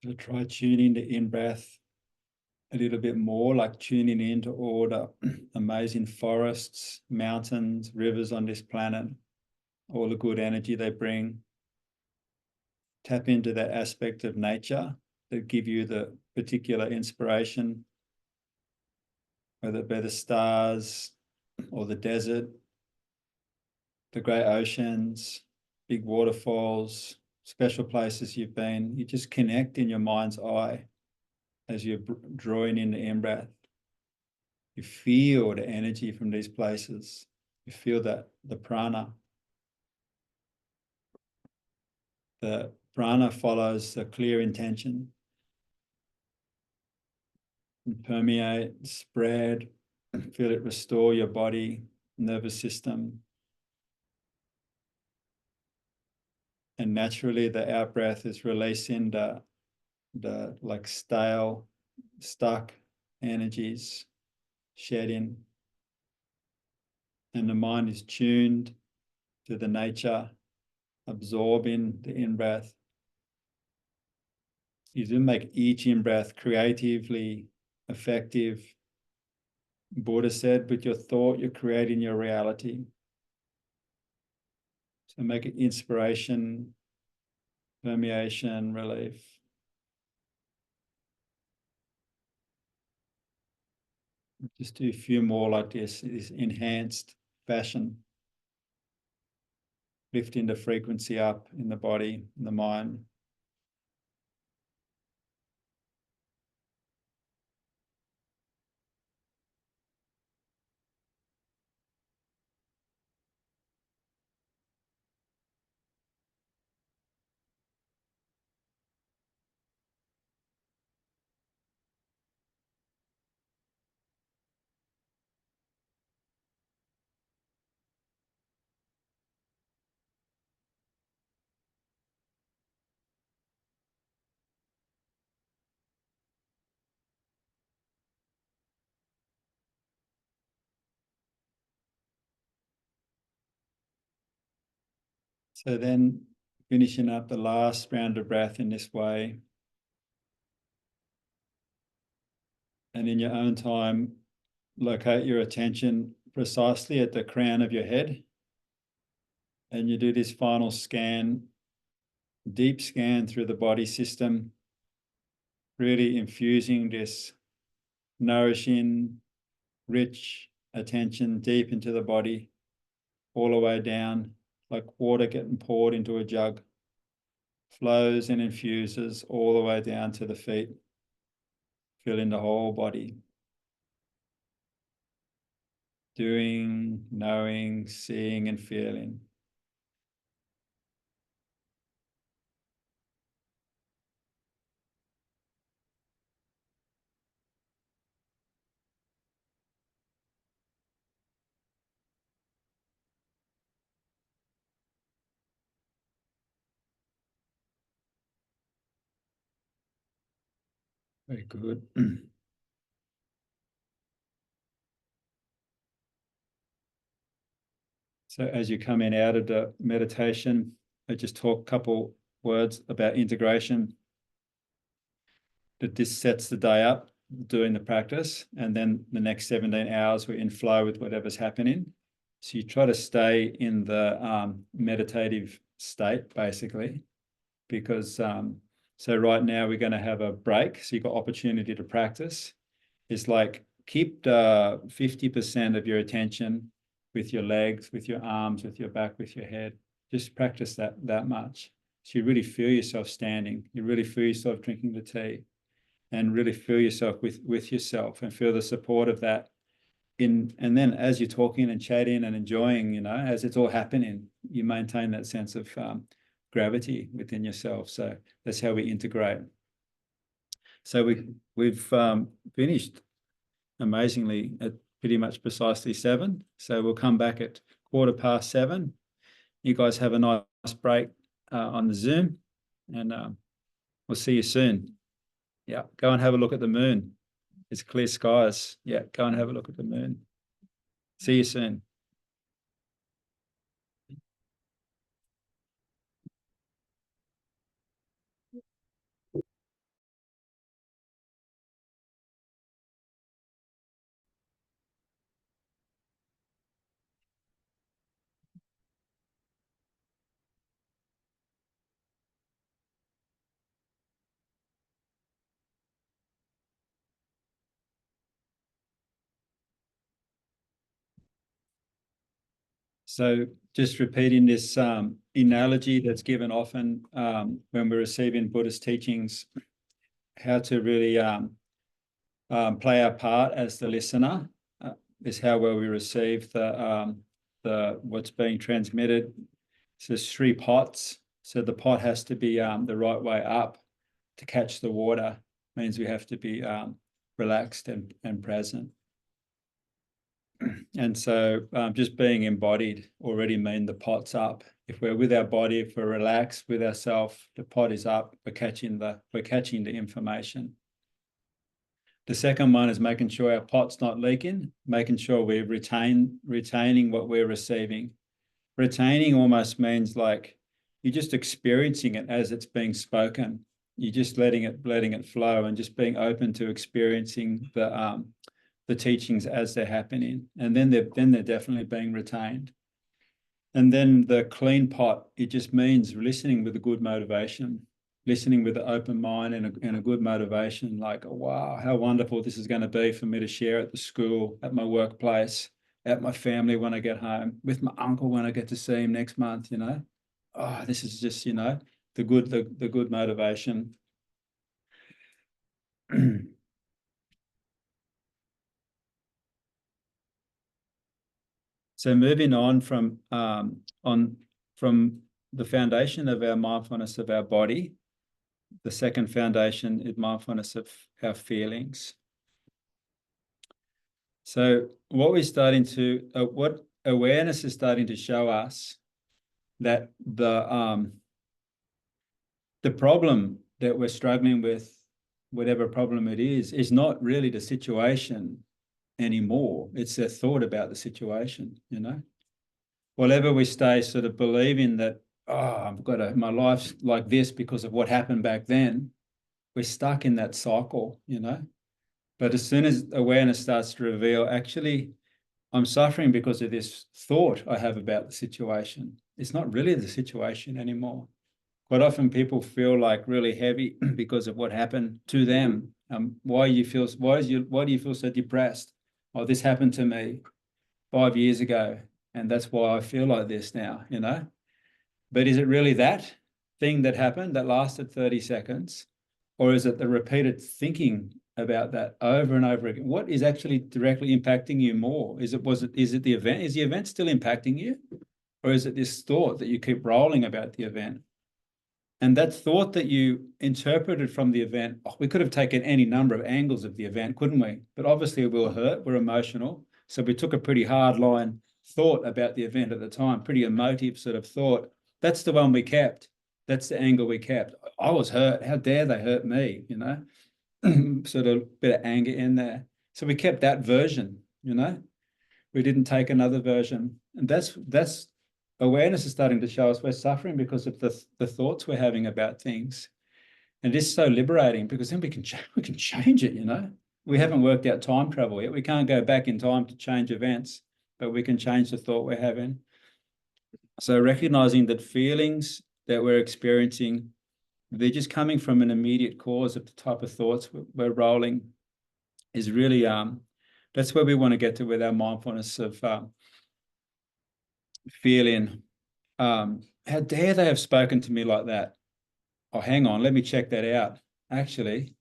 So try tuning the in-breath a little bit more, like tuning into all the amazing forests, mountains, rivers on this planet, all the good energy they bring. Tap into that aspect of nature that give you the particular inspiration, whether it be the stars or the desert, the great oceans, big waterfalls, special places you've been. You just connect in your mind's eye as you're drawing in the in-breath. You feel the energy from these places. You feel that the prana. The prana follows a clear intention. And permeate, spread, feel it restore your body, nervous system. And naturally the out-breath is releasing the like stale, stuck energies, shedding. And the mind is tuned to the nature, absorbing the in-breath. You do make each in-breath creatively effective, Buddha said, with your thought, you're creating your reality. So make it inspiration, permeation, relief. Just do a few more like this enhanced fashion. Lifting the frequency up in the body, in the mind. So then finishing up the last round of breath in this way. And in your own time, locate your attention precisely at the crown of your head. And you do this final scan, deep scan through the body system, really infusing this nourishing, rich attention deep into the body, all the way down, like water getting poured into a jug, flows and infuses all the way down to the feet, filling the whole body. Doing, knowing, seeing, and feeling. Very good. So as you come in out of the meditation, I just talk a couple words about integration. That this sets the day up doing the practice, and then the next 17 hours we're in flow with whatever's happening. So you try to stay in the meditative state, basically, because so right now we're going to have a break. So you've got opportunity to practice. It's like keep 50% of your attention with your legs, with your arms, with your back, with your head. Just practice that much. So you really feel yourself standing. You really feel yourself drinking the tea, and really feel yourself with yourself, and feel the support of that. And then as you're talking and chatting and enjoying, as it's all happening, you maintain that sense of gravity within yourself. So that's how we integrate. So we've finished amazingly at pretty much precisely 7. So we'll come back at 7:15. You guys have a nice break on the Zoom, and we'll see you soon. Yeah, go and have a look at the moon. It's clear skies. Yeah, go and have a look at the moon. See you soon. So just repeating this analogy that's given often when we're receiving Buddhist teachings, how to really play our part as the listener is how well we receive the what's being transmitted. So there's 3 pots. So the pot has to be the right way up to catch the water. Means we have to be relaxed and present. And so just being embodied already mean the pot's up. If we're with our body, if we're relaxed with ourselves, the pot is up. We're catching the information. The second one is making sure our pot's not leaking, making sure we're retaining what we're receiving. Retaining almost means like you're just experiencing it as it's being spoken. You're just letting it flow, and just being open to experiencing the the teachings as they're happening, and then they're definitely being retained. And then the clean pot, it just means listening with a good motivation, listening with an open mind and a good motivation, like, oh, wow, how wonderful this is going to be for me to share at the school, at my workplace, at my family when I get home, with my uncle when I get to see him next month, you know. Oh, this is just, you know, the good motivation. So moving on from the foundation of our mindfulness of our body, the second foundation is mindfulness of our feelings. So what awareness is starting to show us that the problem that we're struggling with, whatever problem it is not really the situation anymore. It's a thought about the situation, you know. Whatever we stay sort of believing that, oh, my life's like this because of what happened back then, we're stuck in that cycle, you know. But as soon as awareness starts to reveal, actually, I'm suffering because of this thought I have about the situation. It's not really the situation anymore. Quite often people feel like really heavy because of what happened to them. Why do you feel so depressed? Oh, this happened to me 5 years ago, and that's why I feel like this now, you know? But is it really that thing that happened that lasted 30 seconds? Or is it the repeated thinking about that over and over again? What is actually directly impacting you more? Is it the event? Is the event still impacting you? Or is it this thought that you keep rolling about the event? And that thought that you interpreted from the event, we could have taken any number of angles of the event, couldn't we? But obviously we were hurt, we're emotional. So we took a pretty hard line thought about the event at the time, pretty emotive sort of thought. That's the one we kept. That's the angle we kept. I was hurt. How dare they hurt me, you know? Sort of a bit of anger in there. So we kept that version, you know? We didn't take another version. And that's awareness is starting to show us we're suffering because of the thoughts we're having about things. And it is so liberating because then we can change it, you know. We haven't worked out time travel yet. We can't go back in time to change events, but we can change the thought we're having. So recognizing that feelings that we're experiencing, they're just coming from an immediate cause of the type of thoughts we're rolling is really, that's where we want to get to with our mindfulness of feeling, how dare they have spoken to me like that? Oh, hang on, let me check that out. Actually,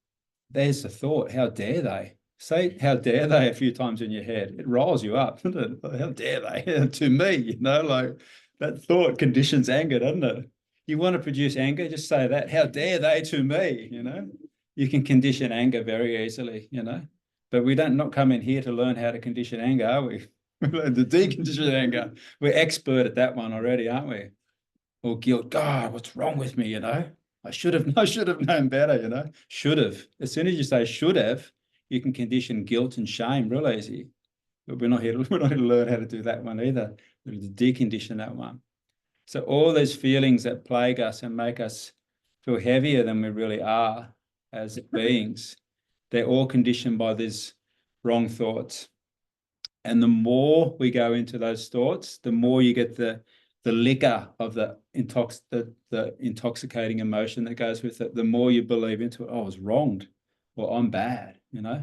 there's the thought, how dare they? Say how dare they a few times in your head. It rolls you up, doesn't it? How dare they to me, you know, like that thought conditions anger, doesn't it? You want to produce anger, just say that, how dare they to me, you know? You can condition anger very easily, you know, but we don't not come in here to learn how to condition anger, are we? We learn to decondition anger. We're expert at that one already, aren't we? Or guilt, God, what's wrong with me, you know? I should have known better, you know? Should have. As soon as you say should have, you can condition guilt and shame real easy. But we're not here to learn how to do that one either. We're to decondition that one. So all those feelings that plague us and make us feel heavier than we really are as beings, they're all conditioned by these wrong thoughts. And the more we go into those thoughts, the more you get the liquor of the intoxicating emotion that goes with it, the more you believe into it. Oh, I was wronged, or I'm bad, you know,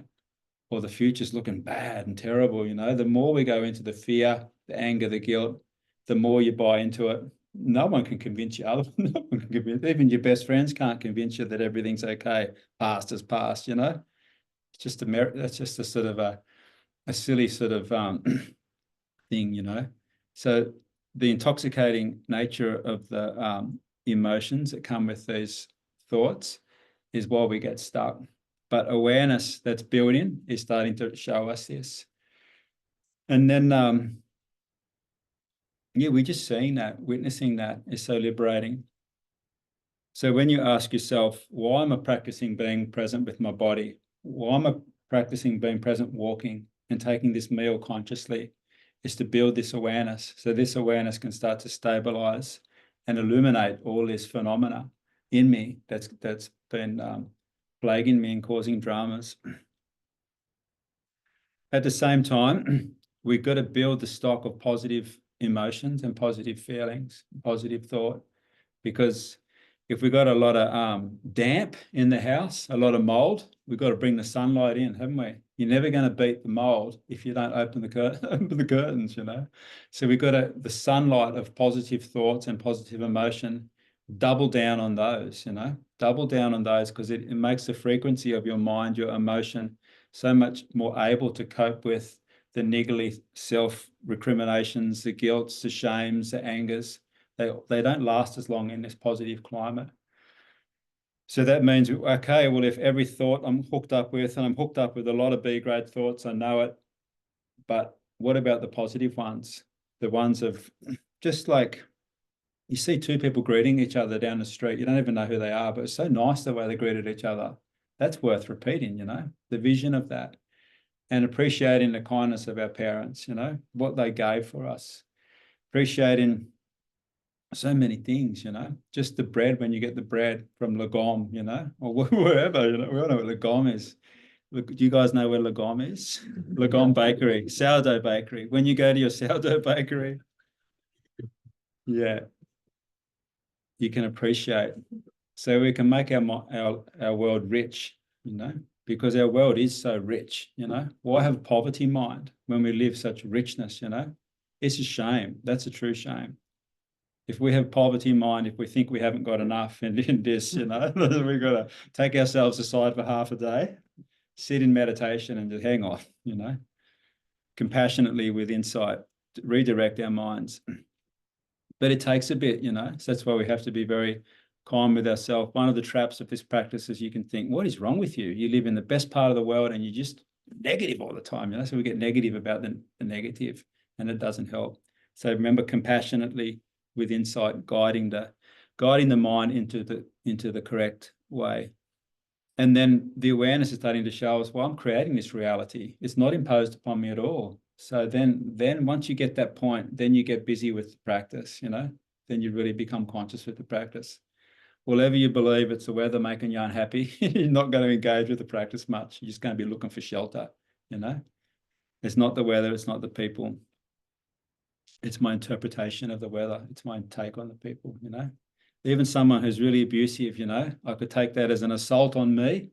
or the future's looking bad and terrible, you know. The more we go into the fear, the anger, the guilt, the more you buy into it. No one can convince you. No one can convince, even your best friends can't convince you that everything's okay. Past is past, you know. It's just that's just a sort of a silly sort of thing, you know. So the intoxicating nature of the emotions that come with these thoughts is why we get stuck. But awareness that's building is starting to show us this. And then, yeah, we're just seeing that, witnessing that is so liberating. So when you ask yourself, why am I practicing being present with my body? Why am I practicing being present walking and taking this meal consciously? Is to build this awareness. So this awareness can start to stabilize and illuminate all this phenomena in me that's been plaguing me and causing dramas. At the same time, we've got to build the stock of positive emotions and positive feelings, positive thought, because if we've got a lot of damp in the house, a lot of mold, we've got to bring the sunlight in, haven't we? You're never going to beat the mold if you don't open the curtains, you know. So we've got the sunlight of positive thoughts and positive emotion, double down on those, you know, double down on those, because it makes the frequency of your mind, your emotion, so much more able to cope with the niggly self-recriminations, the guilts, the shames, the angers. They don't last as long in this positive climate. So that means, okay, well, if every thought I'm hooked up with, and I'm hooked up with a lot of B-grade thoughts, I know it, but what about the positive ones? The ones of just like, you see two people greeting each other down the street, you don't even know who they are, but it's so nice the way they greeted each other. That's worth repeating, you know, the vision of that, and appreciating the kindness of our parents, you know, what they gave for us, appreciating so many things, you know, just the bread, when you get the bread from Lagom, you know, or wherever, you know, we all know what Lagom is. Look, do you guys know where Lagom is? Lagom Bakery, sourdough bakery. When you go to your sourdough bakery, yeah, you can appreciate. So we can make our world rich, you know, because our world is so rich, you know. Why have poverty mind when we live such richness, you know? It's a shame. That's a true shame. If we have poverty mind, if we think we haven't got enough in this, you know, we've got to take ourselves aside for half a day, sit in meditation and just hang on, you know, compassionately with insight, redirect our minds. But it takes a bit, you know, so that's why we have to be very calm with ourselves. One of the traps of this practice is you can think, what is wrong with you? You live in the best part of the world and you're just negative all the time, you know, so we get negative about the negative, and it doesn't help. So remember, compassionately with insight, guiding the mind into the correct way. And then the awareness is starting to show us, well, I'm creating this reality. It's not imposed upon me at all. So then once you get that point, then you get busy with the practice, you know, then you really become conscious with the practice. Whatever you believe it's the weather making you unhappy, you're not going to engage with the practice much. You're just going to be looking for shelter, you know. It's not the weather, it's not the people. It's my interpretation of the weather. It's my take on the people, you know. Even someone who's really abusive, you know, I could take that as an assault on me,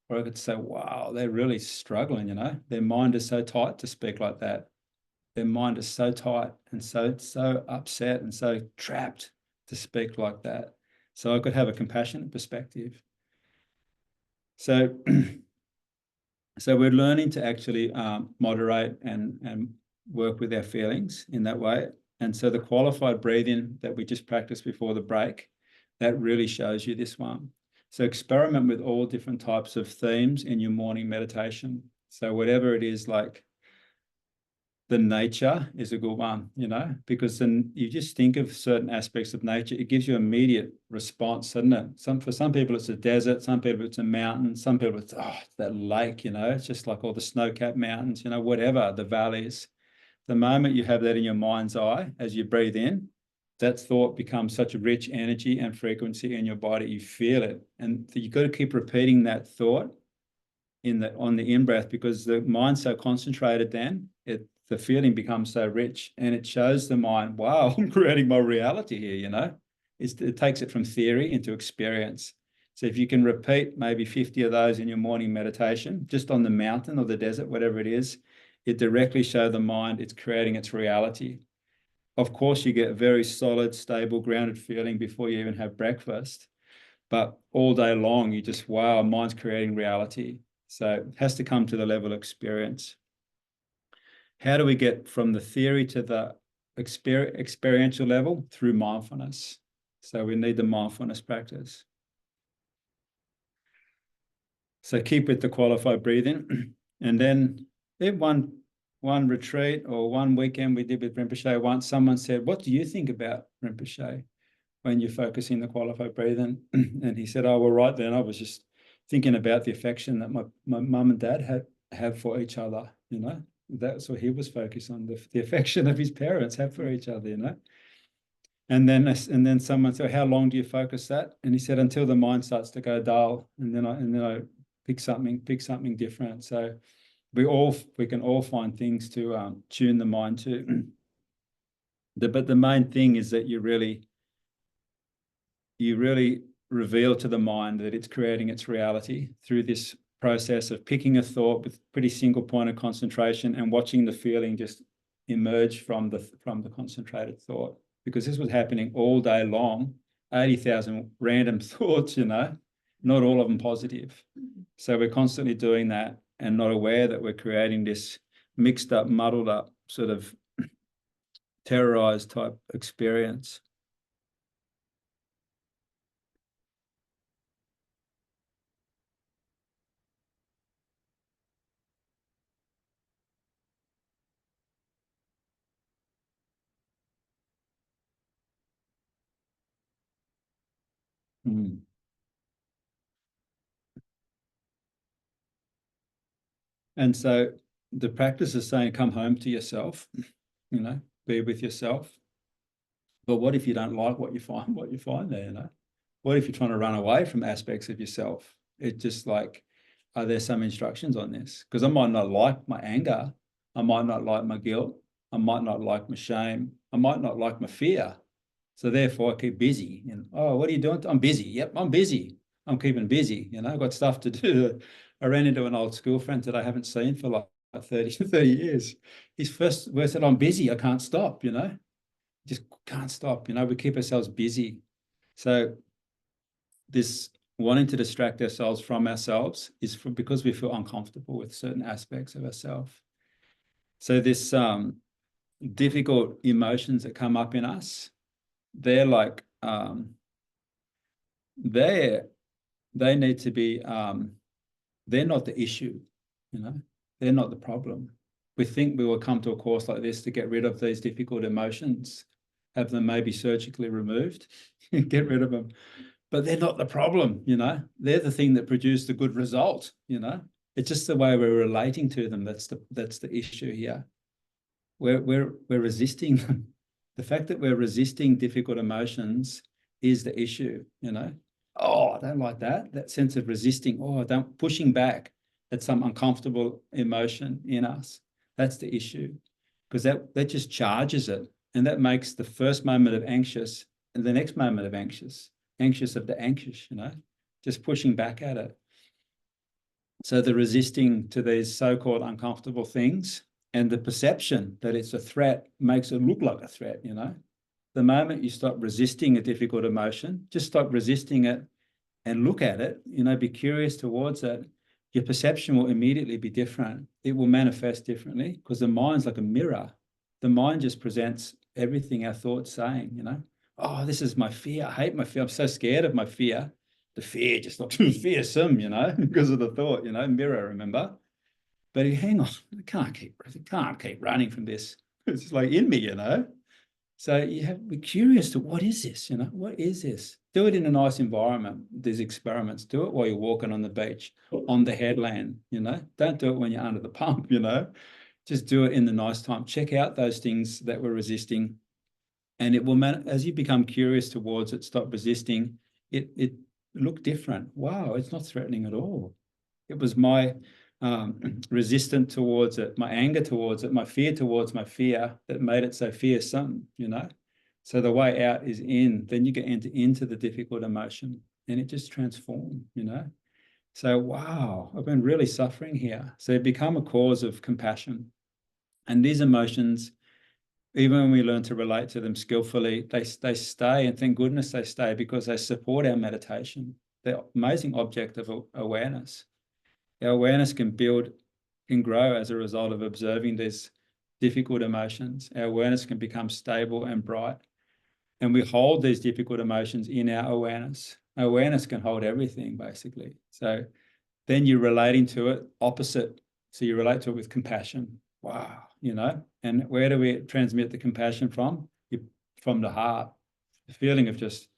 or I could say, wow, they're really struggling, you know. Their mind is so tight to speak like that. Their mind is so tight and so upset and so trapped to speak like that. So I could have a compassionate perspective. So, so we're learning to actually moderate and work with our feelings in that way. And so the qualified breathing that we just practiced before the break, that really shows you this one. So experiment with all different types of themes in your morning meditation. So whatever it is, like the nature is a good one, you know, because then you just think of certain aspects of nature, it gives you immediate response, doesn't it? For some people it's a desert, some people it's a mountain, some people it's that lake, you know, it's just like all the snow-capped mountains, you know, whatever, the valleys. The moment you have that in your mind's eye, as you breathe in, that thought becomes such a rich energy and frequency in your body, you feel it. And you've got to keep repeating that thought on the in-breath, because the mind's so concentrated then, the feeling becomes so rich, and it shows the mind, wow, I'm creating my reality here, you know. It takes it from theory into experience. So if you can repeat maybe 50 of those in your morning meditation, just on the mountain or the desert, whatever it is, it directly shows the mind it's creating its reality. Of course, you get a very solid, stable, grounded feeling before you even have breakfast. But all day long, you just, wow, mind's creating reality. So it has to come to the level of experience. How do we get from the theory to the experiential level? Through mindfulness. So we need the mindfulness practice. So keep with the qualified breathing. And then in one retreat or one weekend we did with Rinpoche once, someone said, what do you think about Rinpoche when you're focusing the qualified breathing? And he said, oh, well, right then I was just thinking about the affection that my mum and dad have for each other, you know. That's what he was focused on, the affection of his parents have for each other, you know. And then someone said, how long do you focus that? And he said, until the mind starts to go dull. And then I pick something different. So we can all find things to tune the mind to. But the main thing is that you really reveal to the mind that it's creating its reality through this process of picking a thought with pretty single point of concentration and watching the feeling just emerge from the concentrated thought. Because this was happening all day long, 80,000 random thoughts, not all of them positive. So we're constantly doing that and not aware that we're creating this mixed up, muddled up, sort of terrorized type experience. Mm. And so the practice is saying, come home to yourself, be with yourself. But what if you don't like what you find there, What if you're trying to run away from aspects of yourself? It's just like, are there some instructions on this? Because I might not like my anger. I might not like my guilt. I might not like my shame. I might not like my fear. So therefore I keep busy. And, oh, what are you doing? I'm busy. Yep, I'm busy. I'm keeping busy. I've got stuff to do. I ran into an old school friend that I haven't seen for like 30 years. His first word said, I'm busy. I can't stop, just can't stop. We keep ourselves busy. So this wanting to distract ourselves from ourselves is because we feel uncomfortable with certain aspects of ourselves. So this difficult emotions that come up in us, they're like, they need to be, they're not the issue, they're not the problem. We think we will come to a course like this to get rid of these difficult emotions, have them maybe surgically removed, get rid of them. But they're not the problem, They're the thing that produced the good result, It's just the way we're relating to them that's the issue here. We're resisting them. The fact that we're resisting difficult emotions is the issue, Oh, I don't like that. That sense of resisting, pushing back at some uncomfortable emotion in us. That's the issue. Because that just charges it. And that makes the first moment of anxious and the next moment of anxious of the anxious, just pushing back at it. So the resisting to these so-called uncomfortable things and the perception that it's a threat makes it look like a threat, The moment you stop resisting a difficult emotion, just stop resisting it and look at it, be curious towards it, your perception will immediately be different. It will manifest differently because the mind's like a mirror. The mind just presents everything our thoughts saying, Oh, this is my fear. I hate my fear. I'm so scared of my fear. The fear just looks fearsome, because of the thought, mirror, remember? But hang on, I can't keep running from this. It's just like in me, So you have to be curious to what is this, What is this? Do it in a nice environment, these experiments. Do it while you're walking on the beach, on the headland, Don't do it when you're under the pump, Just do it in the nice time. Check out those things that we're resisting. And it will, as you become curious towards it, stop resisting, it look different. Wow, it's not threatening at all. It was my resistance towards it, my anger towards it, my fear towards my fear that made it so fearsome, So the way out is in. Then you get into the difficult emotion and it just transforms, So, wow, I've been really suffering here. So become a cause of compassion. And these emotions, even when we learn to relate to them skillfully, they stay, and thank goodness they stay because they support our meditation. They're amazing object of awareness. Our awareness can grow as a result of observing these difficult emotions. Our awareness can become stable and bright. And we hold these difficult emotions in our awareness. Our awareness can hold everything, basically. So then you're relating to it opposite. So you relate to it with compassion. Wow, And where do we transmit the compassion from? From the heart. The feeling of just,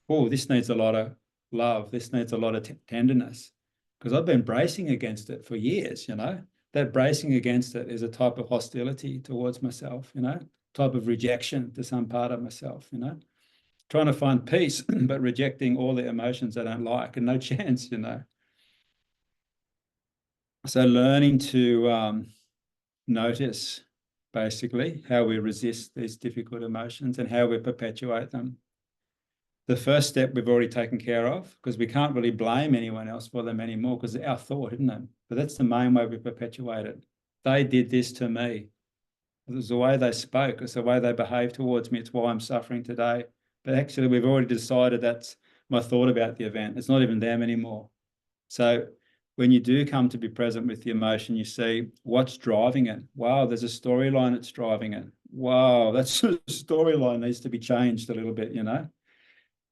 oh, this needs a lot of love. This needs a lot of tenderness. Because I've been bracing against it for years, That bracing against it is a type of hostility towards myself, type of rejection to some part of myself, Trying to find peace, but rejecting all the emotions I don't like and no chance, So learning to notice basically how we resist these difficult emotions and how we perpetuate them. The first step we've already taken care of, because we can't really blame anyone else for them anymore, because it's our thought, isn't it? But that's the main way we perpetuate it. They did this to me. It was the way they spoke. It's the way they behaved towards me. It's why I'm suffering today. But actually, we've already decided that's my thought about the event. It's not even them anymore. So when you do come to be present with the emotion, you see what's driving it. Wow, there's a storyline that's driving it. Wow, that storyline needs to be changed a little bit, you know.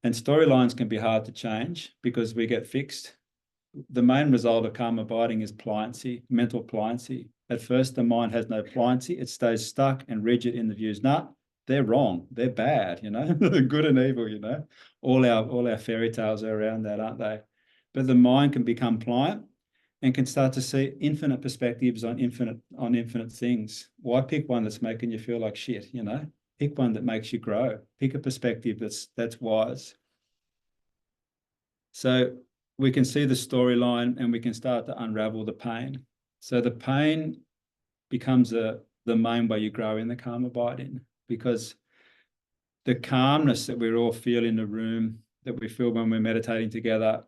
And storylines can be hard to change because we get fixed. The main result of calm abiding is pliancy, mental pliancy. At first, the mind has no pliancy. It stays stuck and rigid in the views. Nah, they're wrong. They're bad, you know, good and evil, you know. All our fairy tales are around that, aren't they? But the mind can become pliant and can start to see infinite perspectives on infinite things. Why pick one that's making you feel like shit, you know? Pick one that makes you grow. Pick a perspective that's wise. So we can see the storyline and we can start to unravel the pain. So the pain becomes the main way you grow in the calm abiding, because the calmness that we all feel in the room, that we feel when we're meditating together,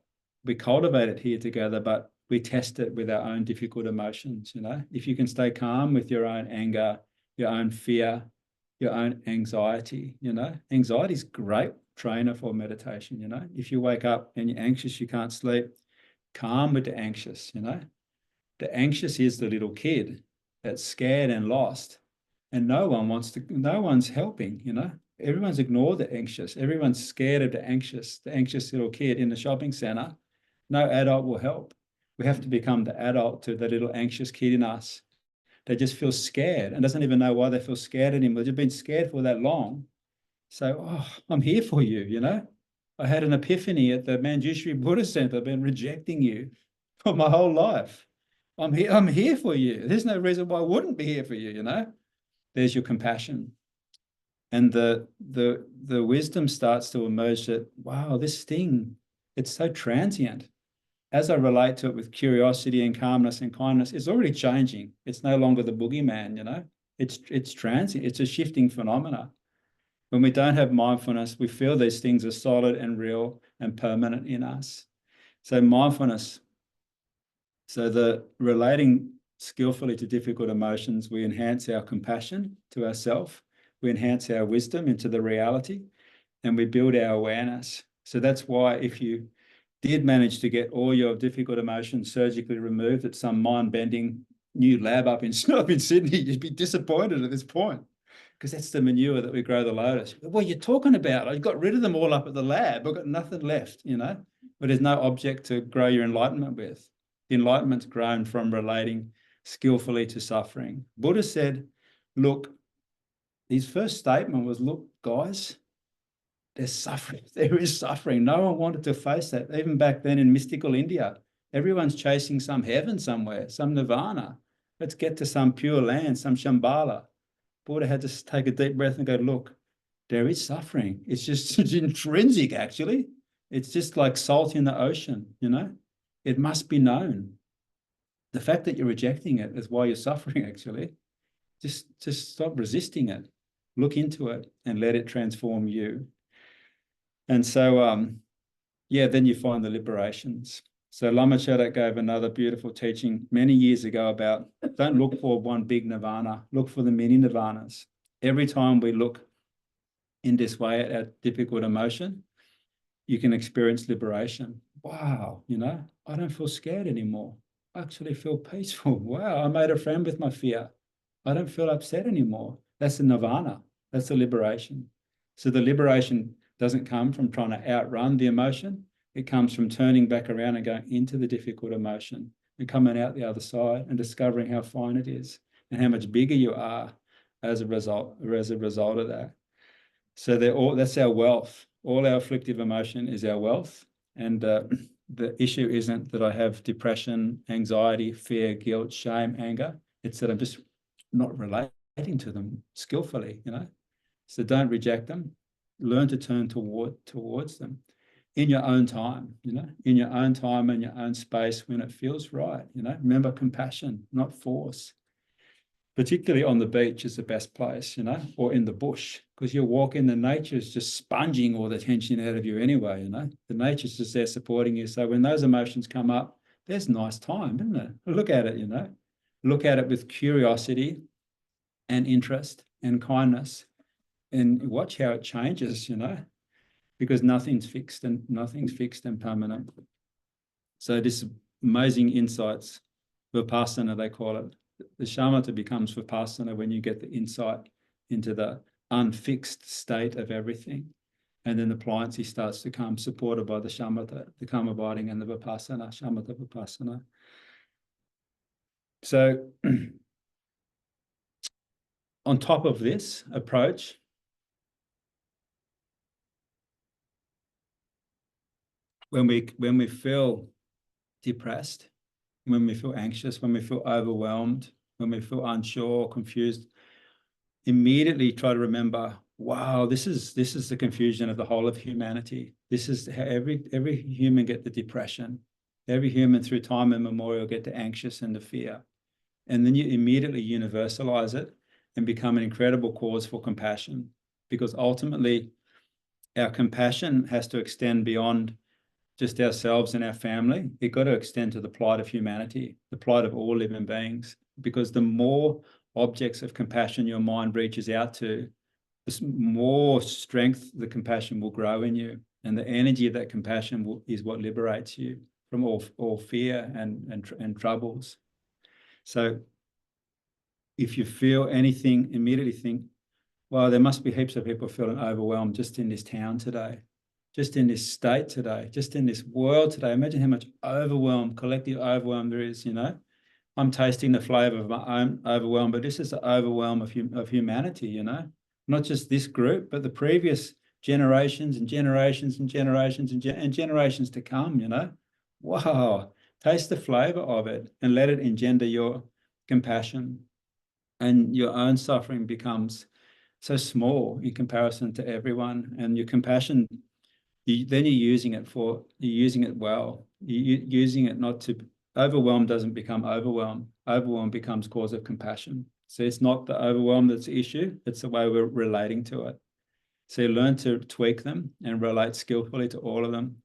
we cultivate it here together, but we test it with our own difficult emotions, you know? If you can stay calm with your own anger, your own fear, your own anxiety, you know? Anxiety is a great trainer for meditation, you know? If you wake up and you're anxious, you can't sleep, calm with the anxious, you know? The anxious is the little kid that's scared and lost, and no one's helping, you know? Everyone's ignored the anxious. Everyone's scared of the anxious little kid in the shopping center. No adult will help. We have to become the adult to the little anxious kid in us. They just feel scared and doesn't even know why they feel scared anymore. They've been scared for that long. So, I'm here for you, you know? I had an epiphany at the Manjushri Buddhist Centre. I've been rejecting you for my whole life. I'm here for you. There's no reason why I wouldn't be here for you, you know? There's your compassion. And the wisdom starts to emerge that, wow, this thing, it's so transient. As I relate to it with curiosity and calmness and kindness, it's already changing. It's no longer the boogeyman, you know? It's transient. It's a shifting phenomena. When we don't have mindfulness, we feel these things are solid and real and permanent in us. So mindfulness, so the relating skillfully to difficult emotions, we enhance our compassion to ourselves, we enhance our wisdom into the reality, and we build our awareness. So that's why if you did manage to get all your difficult emotions surgically removed at some mind-bending new lab up in Sydney, you'd be disappointed at this point, because that's the manure that we grow the lotus. What are you talking about? I got rid of them all up at the lab. I've got nothing left, you know, but there's no object to grow your enlightenment with. The enlightenment's grown from relating skillfully to suffering. Buddha said, look, his first statement was, look, guys, there's suffering. There is suffering. No one wanted to face that. Even back then in mystical India, everyone's chasing some heaven somewhere, some nirvana. Let's get to some pure land, some Shambhala. Buddha had to take a deep breath and go, look, there is suffering. It's just it's intrinsic, actually. It's just like salt in the ocean, you know? It must be known. The fact that you're rejecting it is why you're suffering, actually. Just stop resisting it. Look into it and let it transform you. And so, then you find the liberations. So Lama Chadak gave another beautiful teaching many years ago about don't look for one big nirvana, look for the mini nirvanas. Every time we look in this way at difficult emotion, you can experience liberation. Wow, you know, I don't feel scared anymore. I actually feel peaceful. Wow, I made a friend with my fear. I don't feel upset anymore. That's the nirvana. That's the liberation. So the liberation doesn't come from trying to outrun the emotion. It comes from turning back around and going into the difficult emotion and coming out the other side and discovering how fine it is and how much bigger you are as a result of that. So that's our wealth. All our afflictive emotion is our wealth. And the issue isn't that I have depression, anxiety, fear, guilt, shame, anger. It's that I'm just not relating to them skillfully, you know. So don't reject them. Learn to turn towards them. in your own time, in your own time and your own space when it feels right, Remember compassion, not force. Particularly on the beach is the best place, or in the bush, because you walk in, the nature is just sponging all the tension out of you anyway, The nature's just there supporting you. So when those emotions come up, there's nice time, isn't it? Look at it, Look at it with curiosity and interest and kindness, and watch how it changes, because nothing's fixed and permanent. So this amazing insights, vipassana, they call it. The shamatha becomes vipassana when you get the insight into the unfixed state of everything. And then the pliancy starts to come, supported by the shamatha, the calm abiding and the vipassana, shamatha vipassana. So on top of this approach, when we feel depressed, when we feel anxious, when we feel overwhelmed, when we feel unsure, confused, immediately try to remember, wow, this is the confusion of the whole of humanity. This is how every human get the depression. Every human through time immemorial get the anxious and the fear. And then you immediately universalize it and become an incredible cause for compassion, because ultimately our compassion has to extend beyond just ourselves and our family. It got to extend to the plight of humanity, the plight of all living beings, because the more objects of compassion your mind reaches out to, the more strength the compassion will grow in you. And the energy of that compassion is what liberates you from all fear and troubles. So if you feel anything, immediately think, well, there must be heaps of people feeling overwhelmed just in this town today, just in this state today, just in this world today. Imagine how much overwhelm, collective overwhelm there is, I'm tasting the flavor of my own overwhelm, but this is the overwhelm of humanity, not just this group, but the previous generations and generations and generations and generations to come, Wow, taste the flavor of it and let it engender your compassion, and your own suffering becomes so small in comparison to everyone. And your compassion, then you're using it well. You're using it not to, overwhelm doesn't become overwhelm. Overwhelm becomes cause of compassion. So it's not the overwhelm that's the issue, it's the way we're relating to it. So you learn to tweak them and relate skillfully to all of them.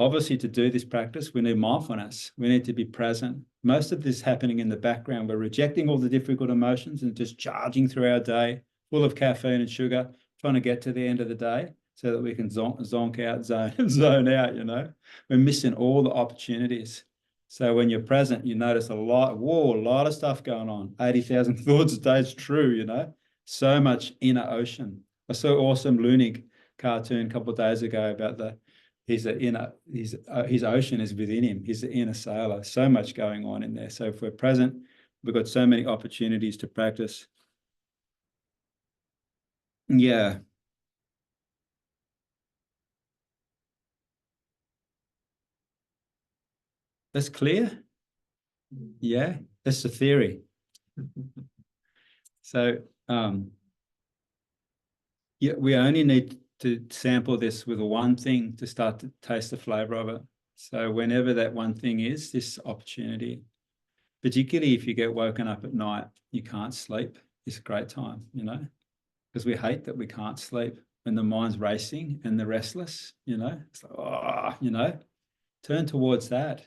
Obviously, to do this practice, we need mindfulness. We need to be present. Most of this happening in the background. We're rejecting all the difficult emotions and just charging through our day, full of caffeine and sugar, trying to get to the end of the day so that we can zonk out, zone out, We're missing all the opportunities. So when you're present, you notice a lot of stuff going on. 80,000 thoughts a day is true, So much inner ocean. I saw an awesome Lunig cartoon a couple of days ago about his ocean is within him. He's the inner sailor. So much going on in there. So if we're present, we've got so many opportunities to practice. Yeah. That's clear? Yeah, that's the theory. So yeah, we only need to sample this with one thing to start to taste the flavor of it. So whenever that one thing is, this opportunity, particularly if you get woken up at night, you can't sleep, it's a great time, because we hate that we can't sleep when the mind's racing and the restless, it's like, turn towards that.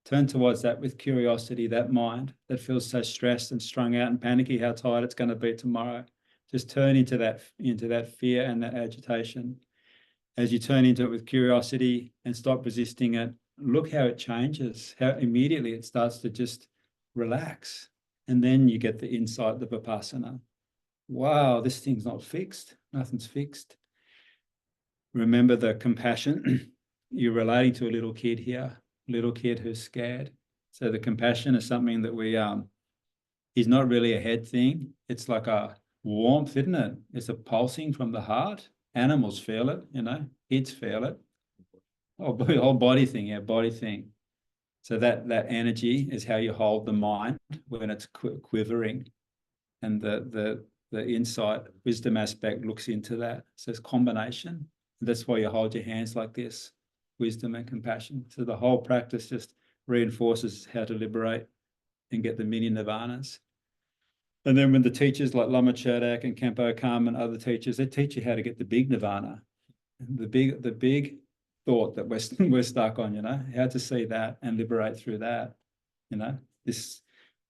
Turn towards that with curiosity, that mind that feels so stressed and strung out and panicky, how tired it's going to be tomorrow. Just turn into that fear and that agitation. As you turn into it with curiosity and stop resisting it, look how it changes, how immediately it starts to just relax. And then you get the insight, the vipassana. Wow, this thing's not fixed. Nothing's fixed. Remember the compassion. You're relating to a little kid here, little kid who's scared. So the compassion is something that is not really a head thing. It's like a warmth, isn't it? It's a pulsing from the heart. Animals feel it, kids feel it. Whole body thing, yeah, body thing. So that energy is how you hold the mind when it's quivering, and the insight, wisdom aspect looks into that. So it's combination. That's why you hold your hands like this. wisdom and compassion. So the whole practice just reinforces how to liberate and get the mini nirvanas. And then when the teachers like Lama Chodak and Kempo come and other teachers, they teach you how to get the big nirvana, the big thought that we're stuck on, you know, how to see that and liberate through that, you know, this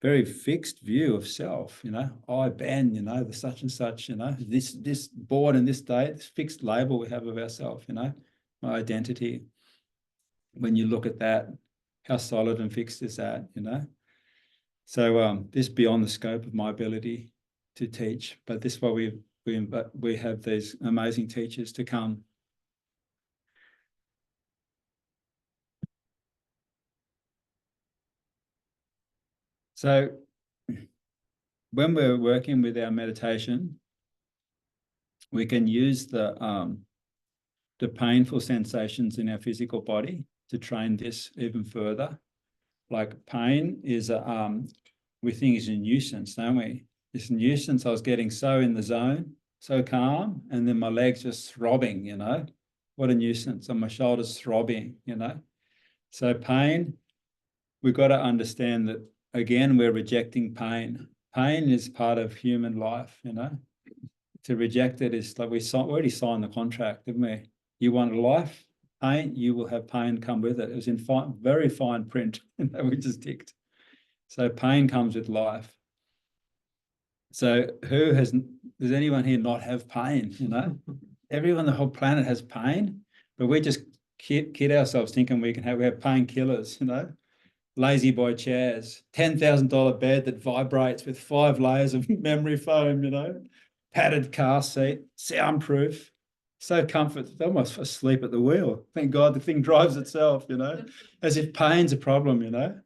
very fixed view of self, you know, I, Ben, you know, the such and such, you know, this board and this date, this fixed label we have of ourselves, you know, my identity. When you look at that, how solid and fixed is that, you know? So this beyond the scope of my ability to teach, but this is why we have these amazing teachers to come. So when we're working with our meditation, we can use the painful sensations in our physical body to train this even further. Like pain is we think is a nuisance, don't we? This nuisance, I was getting so in the zone, so calm, and then my legs just throbbing, you know? What a nuisance, and my shoulders throbbing, you know? So pain, we've got to understand that, again, we're rejecting pain. Pain is part of human life, you know? To reject it is like we already signed the contract, didn't we? You want a life, pain, you will have pain come with it. It was in very fine print that we just ticked. So pain comes with life. So does anyone here not have pain, you know? Everyone on the whole planet has pain, but we just kid ourselves thinking we have painkillers, you know? Lazy boy chairs, $10,000 bed that vibrates with 5 layers of memory foam, you know? Padded car seat, soundproof, so comfortable, almost asleep at the wheel. Thank God the thing drives itself, you know? As if pain's a problem, you know?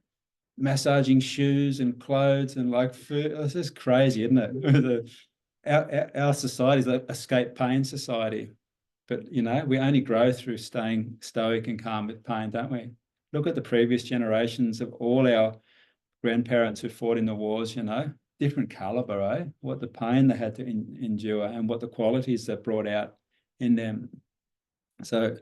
Massaging shoes and clothes and like food. It's just crazy, isn't it? Our society is an escape pain society. But, you know, we only grow through staying stoic and calm with pain, don't we? Look at the previous generations of all our grandparents who fought in the wars, you know, different caliber, eh? What the pain they had to endure and what the qualities that brought out in them. So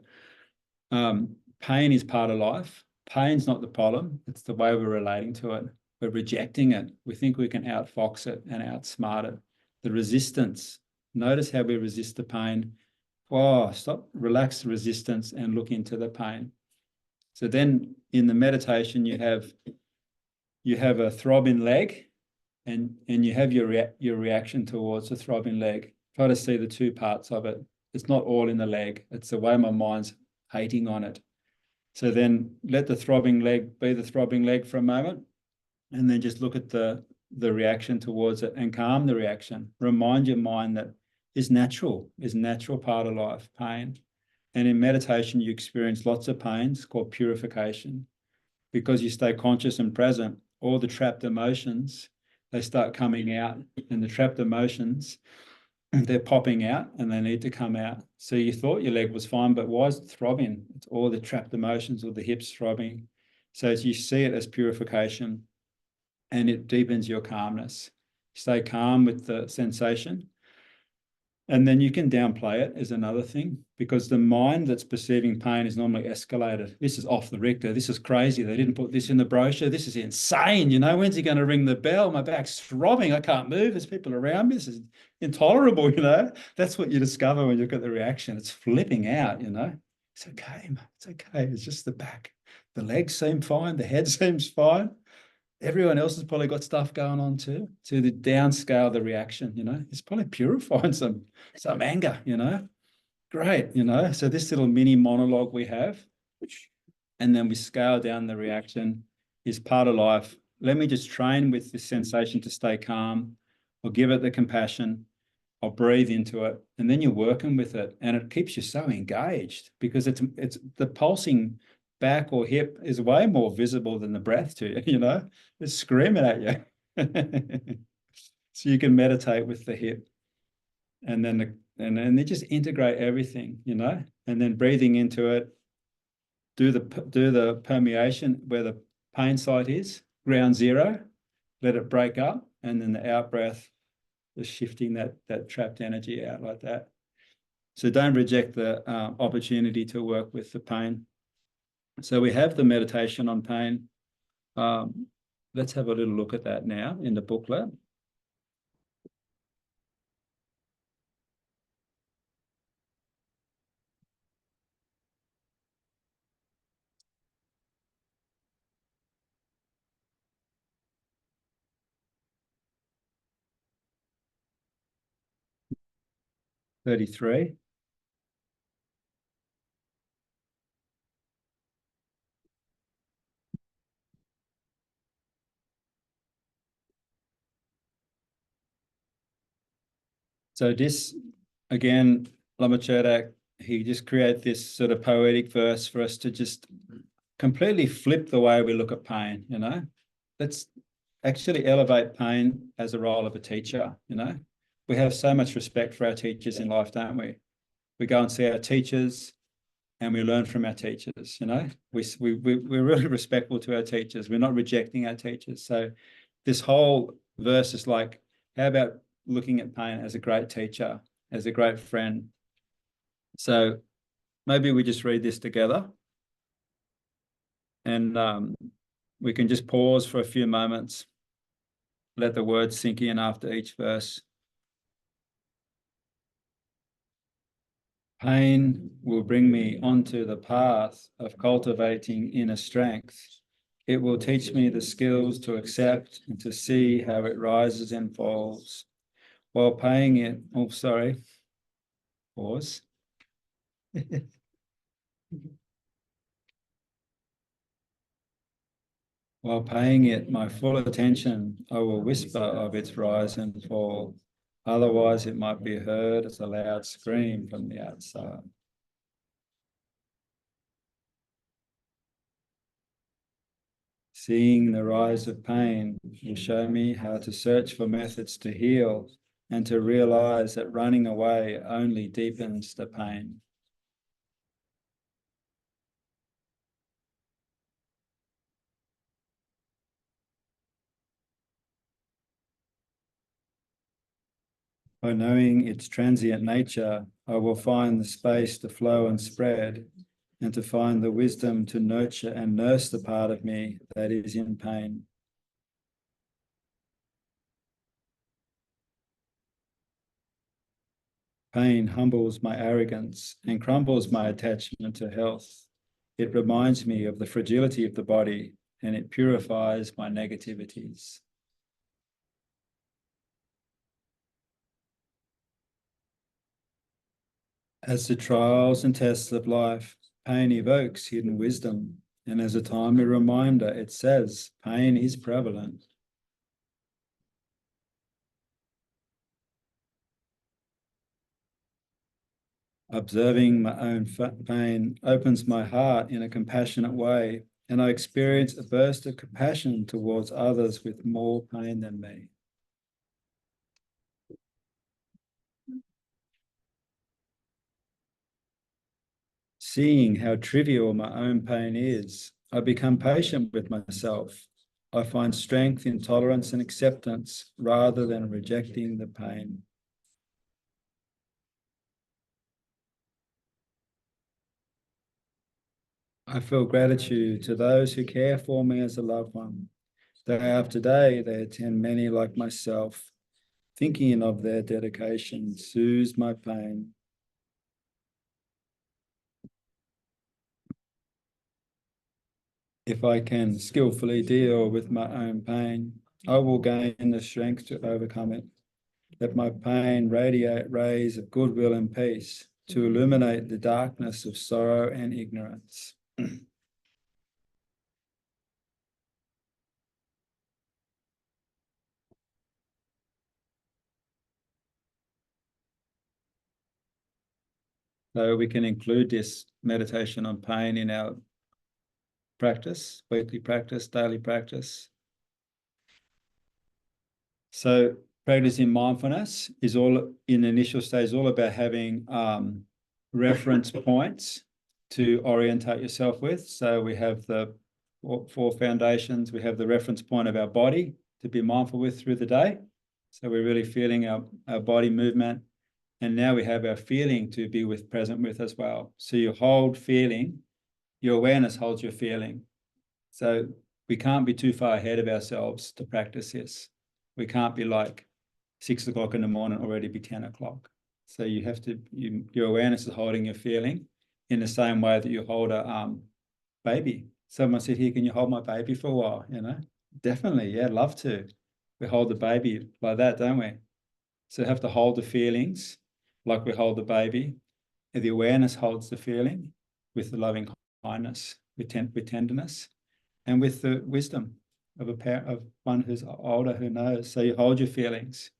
pain is part of life. Pain's not the problem. It's the way we're relating to it. We're rejecting it. We think we can outfox it and outsmart it. The resistance. Notice how we resist the pain. Oh, stop, relax the resistance and look into the pain. So then in the meditation, you have a throbbing leg and you have your reaction towards the throbbing leg. Try to see the two parts of it. It's not all in the leg. It's the way my mind's hating on it. So then let the throbbing leg be the throbbing leg for a moment, and then just look at the reaction towards it and calm the reaction. Remind your mind that is natural part of life, pain. And in meditation, you experience lots of pains called purification. Because you stay conscious and present, all the trapped emotions, they start coming out, and the trapped emotions, they're popping out and they need to come out. So you thought your leg was fine, but why is it throbbing? It's all the trapped emotions or the hips throbbing. So you see it as purification and it deepens your calmness. Stay calm with the sensation. And then you can downplay it is another thing, because the mind that's perceiving pain is normally escalated. This is off the Richter. This is crazy. They didn't put this in the brochure. This is insane. You know, when's he going to ring the bell? My back's throbbing. I can't move. There's people around me. This is intolerable, you know. That's what you discover when you look at the reaction. It's flipping out, you know. It's okay, mate. It's okay. It's just the back. The legs seem fine. The head seems fine. Everyone else has probably got stuff going on too. To the downscale the reaction, you know, it's probably purifying some anger, you know. Great, you know. So this little mini monologue we have, and then we scale down the reaction, is part of life. Let me just train with this sensation to stay calm. I'll give it the compassion. I'll breathe into it, and then you're working with it, and it keeps you so engaged because it's the pulsing back or hip is way more visible than the breath to you, you know, it's screaming at you. So you can meditate with the hip and then they just integrate everything, you know, and then breathing into it, do the permeation where the pain site is, ground zero, let it break up, and then the out breath, just shifting that trapped energy out like that. So don't reject the opportunity to work with the pain. So we have the meditation on pain. Let's have a little look at that now in the booklet. (33). So this, again, Lama Chodak, he just create this sort of poetic verse for us to just completely flip the way we look at pain, you know. Let's actually elevate pain as a role of a teacher, you know. We have so much respect for our teachers in life, don't we? We go and see our teachers and we learn from our teachers, you know. We're really respectful to our teachers. We're not rejecting our teachers. So this whole verse is like, how about looking at pain as a great teacher, as a great friend? So maybe we just read this together, and we can just pause for a few moments, let the words sink in after each verse. Pain will bring me onto the path of cultivating inner strength. It will teach me the skills to accept and to see how it rises and falls. While paying it, pause. While paying it my full attention, I will whisper of its rise and fall. Otherwise, it might be heard as a loud scream from the outside. Seeing the rise of pain will show me how to search for methods to heal and to realize that running away only deepens the pain. By knowing its transient nature, I will find the space to flow and spread, and to find the wisdom to nurture and nurse the part of me that is in pain. Pain humbles my arrogance and crumbles my attachment to health. It reminds me of the fragility of the body, and it purifies my negativities. As the trials and tests of life, pain evokes hidden wisdom, and as a timely reminder, it says pain is prevalent. Observing my own pain opens my heart in a compassionate way, and I experience a burst of compassion towards others with more pain than me. Seeing how trivial my own pain is, I become patient with myself. I find strength in tolerance and acceptance rather than rejecting the pain. I feel gratitude to those who care for me as a loved one. Day after day, they attend many like myself. Thinking of their dedication soothes my pain. If I can skillfully deal with my own pain, I will gain the strength to overcome it. Let my pain radiate rays of goodwill and peace to illuminate the darkness of sorrow and ignorance. So we can include this meditation on pain in our practice, weekly practice, daily practice. So practicing mindfulness is all in the initial stage, all about having reference points to orientate yourself with. So we have the four foundations. We have the reference point of our body to be mindful with through the day. So we're really feeling our body movement. And now we have our feeling to be present with as well. So you hold feeling your awareness holds your feeling. So we can't be too far ahead of ourselves to practice this. We can't be like 6 o'clock in the morning already be 10 o'clock. So you have to, your awareness is holding your feeling in the same way that you hold a baby. Someone said, here, can you hold my baby for a while? You know, definitely. Yeah, love to. We hold the baby like that, don't we? So you have to hold the feelings like we hold the baby. And the awareness holds the feeling with the loving kindness, with tenderness, and with the wisdom of of one who's older, who knows. So you hold your feelings,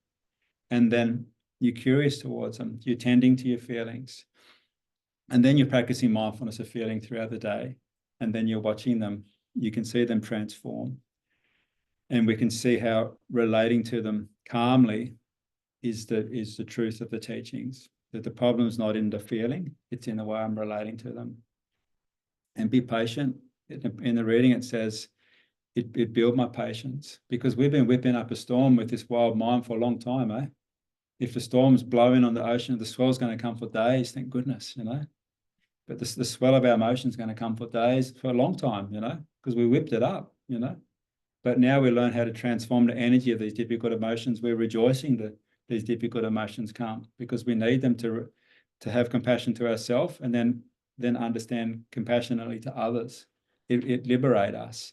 and then you're curious towards them. You're tending to your feelings, and then you're practicing mindfulness of feeling throughout the day, and then you're watching them. You can see them transform, and we can see how relating to them calmly is the truth of the teachings. That the problem is not in the feeling; it's in the way I'm relating to them. And be patient. In the reading, it says, it built my patience, because we've been whipping up a storm with this wild mind for a long time, eh? If the storm's blowing on the ocean, the swell's going to come for days, thank goodness, you know. But the swell of our emotion is going to come for days, for a long time, you know, because we whipped it up, you know. But now we learn how to transform the energy of these difficult emotions. We're rejoicing that these difficult emotions come, because we need them to have compassion to ourselves, and then understand compassionately to others. It liberates us.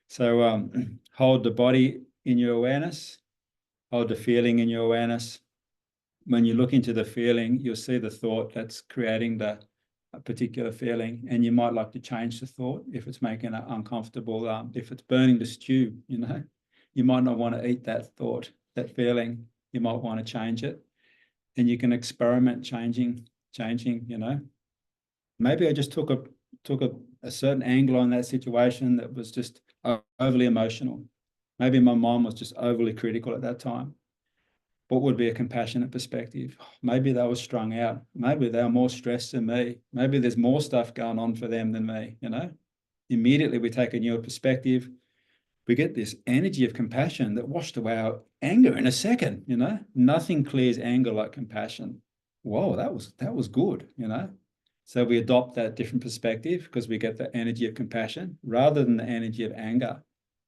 So hold the body in your awareness, hold the feeling in your awareness. When you look into the feeling, you'll see the thought that's creating a particular feeling, and you might like to change the thought if it's making it uncomfortable. If it's burning the stew, you know, you might not want to eat that thought, that feeling. You might want to change it, and you can experiment changing, you know. Maybe I just took a certain angle on that situation that was just overly emotional. Maybe my mom was just overly critical at that time. What would be a compassionate perspective? Maybe they were strung out. Maybe they were more stressed than me. Maybe there's more stuff going on for them than me, you know? Immediately we take a newer perspective. We get this energy of compassion that washed away our anger in a second, you know? Nothing clears anger like compassion. Whoa, that was good, you know? So we adopt that different perspective because we get the energy of compassion rather than the energy of anger.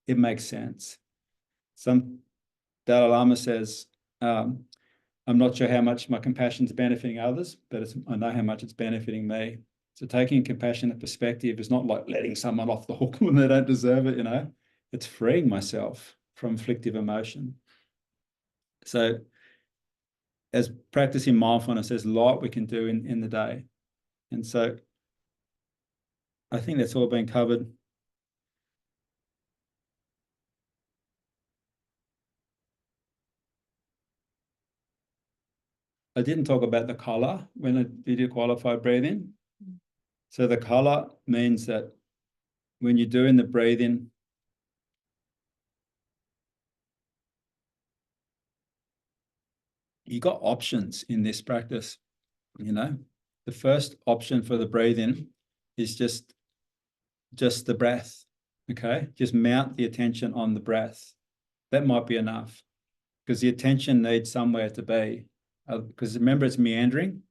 It makes sense. Some Dalai Lama says, I'm not sure how much my compassion is benefiting others, but I know how much it's benefiting me. So taking a compassionate perspective is not like letting someone off the hook when they don't deserve it, you know. It's freeing myself from afflictive emotion. So as practicing mindfulness, there's a lot we can do in the day. And so I think that's all been covered. I didn't talk about the color when I did your qualified breathing. So the color means that when you're doing the breathing, you got options in this practice, you know. The first option for the breathing is just the breath, okay? Just mount the attention on the breath. That might be enough, because the attention needs somewhere to be. Because remember, it's meandering.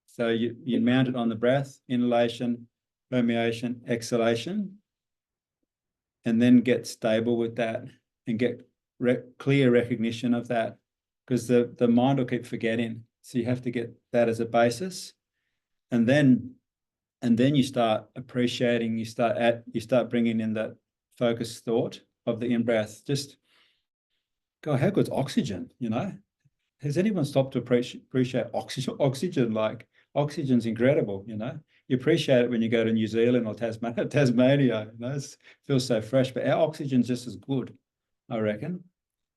So you mount it on the breath, inhalation, permeation, exhalation, and then get stable with that and get clear recognition of that, because the mind will keep forgetting. So you have to get that as a basis, and then you start appreciating. You start bringing in that focused thought of the in-breath. Just go, how good's oxygen? You know, has anyone stopped to appreciate oxygen? Oxygen, like oxygen's incredible. You know, you appreciate it when you go to New Zealand or Tasmania. You know, it feels so fresh. But our oxygen's just as good, I reckon.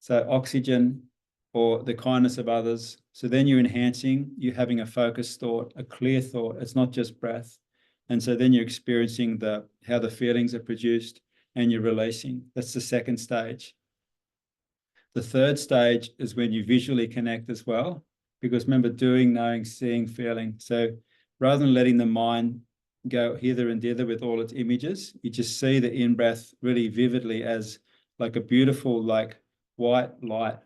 So oxygen, or the kindness of others. So then you're enhancing, you're having a focused thought, a clear thought. It's not just breath. And so then you're experiencing how the feelings are produced, and you're releasing. That's the second stage. The third stage is when you visually connect as well, because remember, doing, knowing, seeing, feeling. So rather than letting the mind go hither and thither with all its images, you just see the in-breath really vividly as like a beautiful, like white light.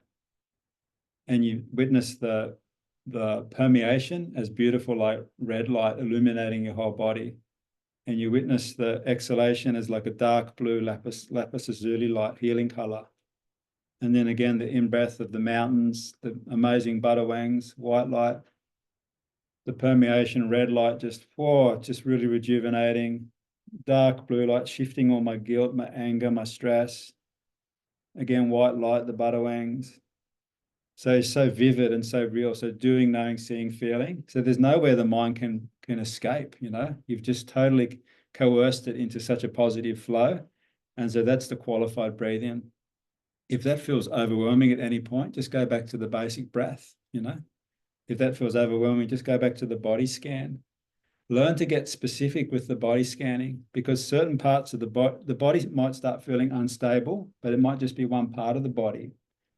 And you witness the permeation as beautiful, like red light illuminating your whole body. and you witness the exhalation as like a dark blue lapis lazuli light, healing color. And then again, the in-breath of the mountains, the amazing budawangs, white light, the permeation, red light, just really rejuvenating. Dark blue light, shifting all my guilt, my anger, my stress. Again, white light, the budawangs. So it's so vivid and so real. So doing, knowing, seeing, feeling. So there's nowhere the mind can escape, you know. You've just totally coerced it into such a positive flow. And so that's the qualified breathing. If that feels overwhelming at any point, just go back to the basic breath, you know. If that feels overwhelming, just go back to the body scan. Learn to get specific with the body scanning, because certain parts of the body might start feeling unstable, but it might just be one part of the body.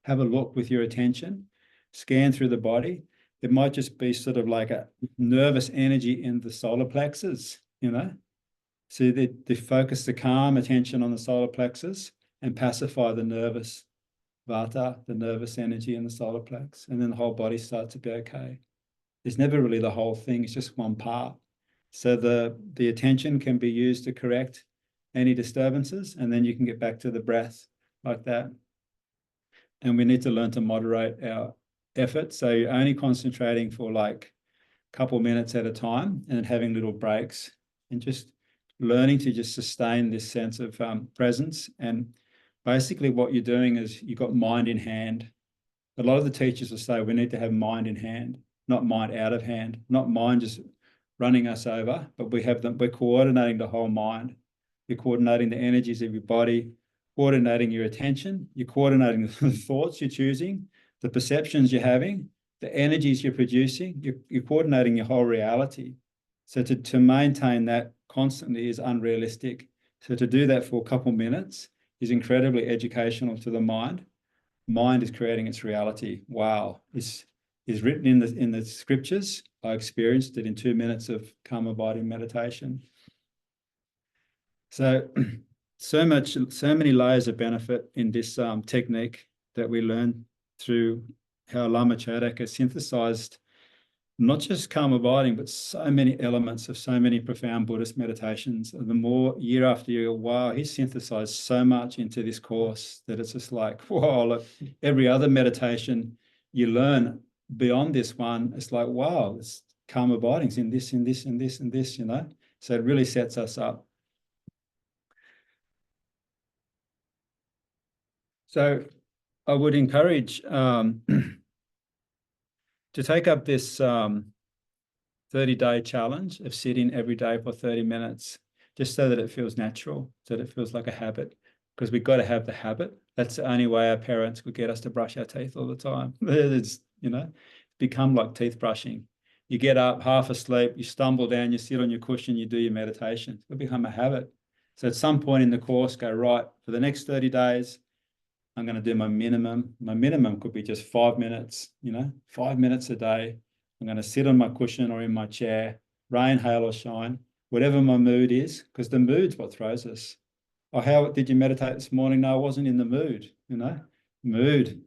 Have a look with your attention, scan through the body. It might just be sort of like a nervous energy in the solar plexus, you know. So they focus the calm attention on the solar plexus and pacify the nervous vata, the nervous energy in the solar plex, and then the whole body starts to be okay. It's never really the whole thing, it's just one part. So the attention can be used to correct any disturbances, and then you can get back to the breath like that. And we need to learn to moderate our effort. So you're only concentrating for like a couple minutes at a time, and then having little breaks, and just learning to just sustain this sense of presence. And basically what you're doing is you've got mind in hand. A lot of the teachers will say we need to have mind in hand, not mind out of hand, not mind just running us over, but we're coordinating the whole mind. You're coordinating the energies of your body, coordinating your attention, you're coordinating the thoughts you're choosing, the perceptions you're having, the energies you're producing, you're coordinating your whole reality. So to maintain that constantly is unrealistic. So to do that for a couple minutes is incredibly educational to the mind. Mind is creating its reality. Wow. It's written in the scriptures. I experienced it in 2 minutes of calm abiding meditation. So many layers of benefit in this technique that we learn through how Lama Chodak has synthesized not just calm abiding, but so many elements of so many profound Buddhist meditations. And the more year after year, wow, he's synthesized so much into this course that it's just like, wow, look, every other meditation you learn beyond this one, it's like, wow, it's calm abiding's in this, in this, in this, and this, you know? So it really sets us up. So I would encourage to take up this 30-day challenge of sitting every day for 30 minutes, just so that it feels natural, so that it feels like a habit, because we've got to have the habit. That's the only way our parents could get us to brush our teeth all the time. It's, you know, become like teeth brushing. You get up half asleep, you stumble down, you sit on your cushion, you do your meditation. It'll become a habit. So at some point in the course, go, right, for the next 30 days, I'm going to do my minimum. My minimum could be just 5 minutes, you know, 5 minutes a day. I'm going to sit on my cushion or in my chair, rain, hail, or shine, whatever my mood is, because the mood's what throws us. Oh, how did you meditate this morning? No, I wasn't in the mood, you know, mood,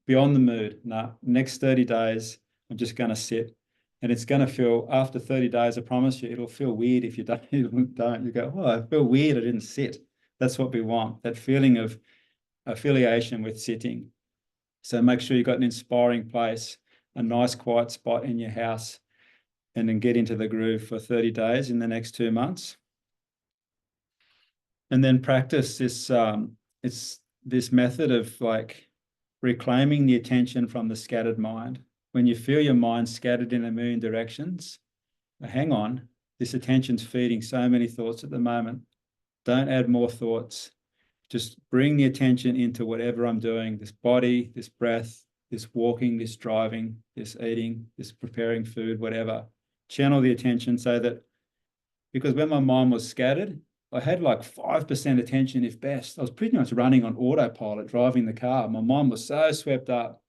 beyond the mood. No, next 30 days, I'm just going to sit. And it's going to feel, after 30 days, I promise you, it'll feel weird if you don't. You go, oh, I feel weird, I didn't sit. That's what we want, that feeling of affiliation with sitting. So make sure you've got an inspiring place, a nice quiet spot in your house, and then get into the groove for 30 days in the next 2 months. And then practice this, it's this method of like reclaiming the attention from the scattered mind. When you feel your mind scattered in a million directions, hang on, this attention's feeding so many thoughts at the moment. Don't add more thoughts. Just bring the attention into whatever I'm doing, this body, this breath, this walking, this driving, this eating, this preparing food, whatever. Channel the attention so that, because when my mind was scattered, I had like 5% attention if best. I was pretty much running on autopilot, driving the car. My mind was so swept up.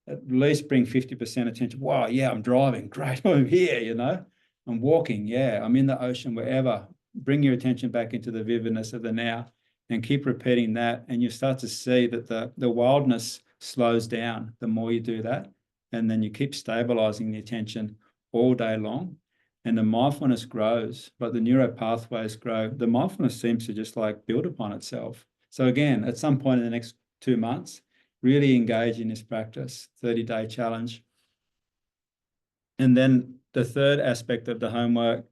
At least bring 50% attention. Wow, yeah, I'm driving. Great, I'm here, you know. I'm walking, yeah, I'm in the ocean, wherever. Bring your attention back into the vividness of the now and keep repeating that. And you start to see that the wildness slows down the more you do that. And then you keep stabilizing the attention all day long. and the mindfulness grows, like the neuro pathways grow, the mindfulness seems to just like build upon itself. So again, at some point in the next 2 months, really engage in this practice, 30-day challenge. And then the third aspect of the homework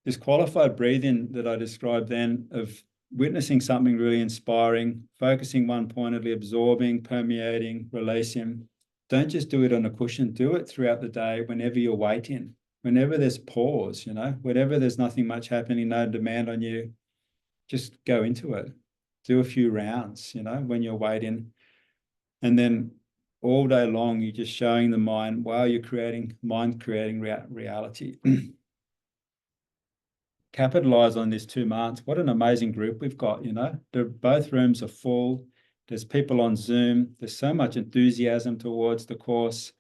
is qualified breathing that I described then, of witnessing something really inspiring, focusing one-pointedly, absorbing, permeating, releasing. Don't just do it on a cushion, do it throughout the day whenever you're waiting, whenever there's pause, whenever there's nothing much happening, no demand on you, just go into it. Do a few rounds, when you're waiting. And then all day long, you're just showing the mind, wow, you're creating reality. Capitalize on this 2 months. What an amazing group we've got, Both rooms are full. There's people on Zoom. There's so much enthusiasm towards the course.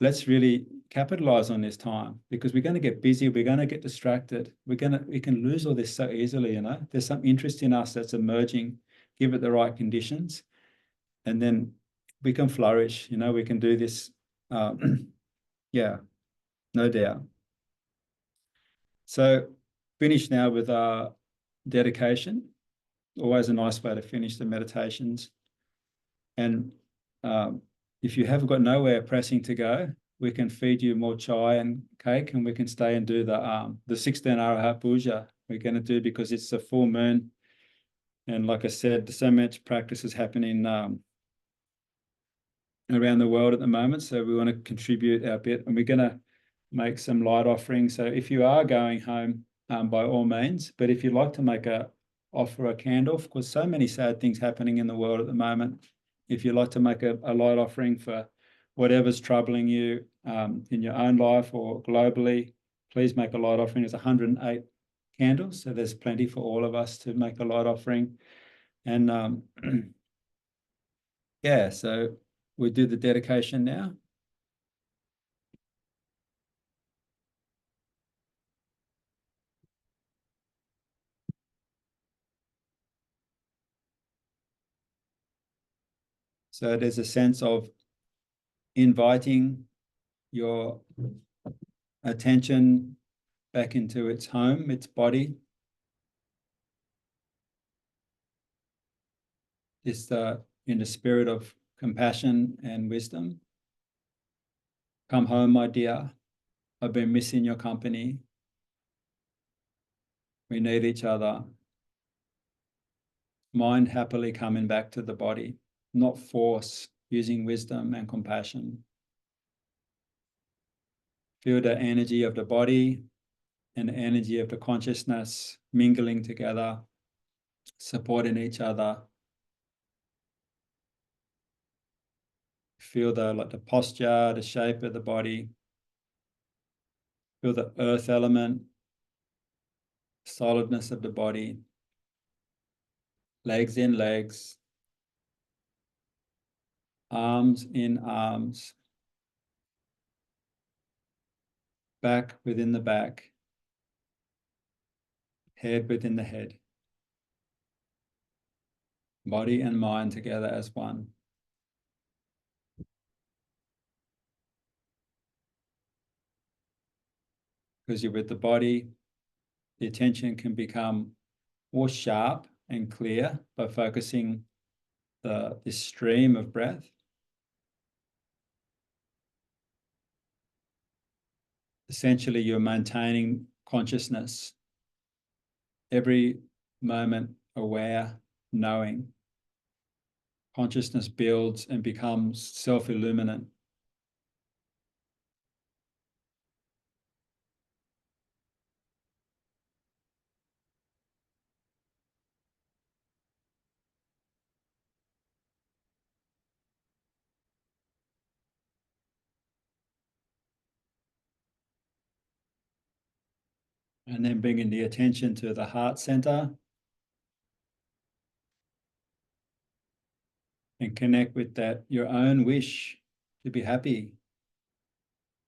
Let's really capitalize on this time, because we're going to get busy. We're going to get distracted. We can lose all this so easily, There's some interest in us that's emerging. Give it the right conditions, and then we can flourish. We can do this. Yeah, no doubt. So finish now with our dedication. Always a nice way to finish the meditations. And if you have got nowhere pressing to go, we can feed you more chai and cake, and we can stay and do the 16 Arahat Puja we're going to do, because it's a full moon. And like I said, so much practice is happening around the world at the moment. So we want to contribute our bit, and we're going to make some light offerings. So if you are going home, by all means, but if you'd like to offer a candle, because so many sad things happening in the world at the moment, if you'd like to make a light offering for whatever's troubling you in your own life or globally, please make a light offering. There's 108 candles, so there's plenty for all of us to make a light offering. And yeah, so we do the dedication now. So there's a sense of inviting your attention back into its home, its body. It's in the spirit of compassion and wisdom. Come home, my dear. I've been missing your company. We need each other. Mind happily coming back to the body, not force, using wisdom and compassion. Feel the energy of the body and the energy of the consciousness mingling together, supporting each other. Feel the posture, the shape of the body. Feel the earth element, solidness of the body. Legs in legs. Arms in arms. Back within the back. Head within the head. Body and mind together as one. Because you're with the body, the attention can become more sharp and clear by focusing this stream of breath. Essentially, you're maintaining consciousness, every moment aware, knowing. Consciousness builds and becomes self-illuminant. And then bringing the attention to the heart center and connect with that, your own wish to be happy,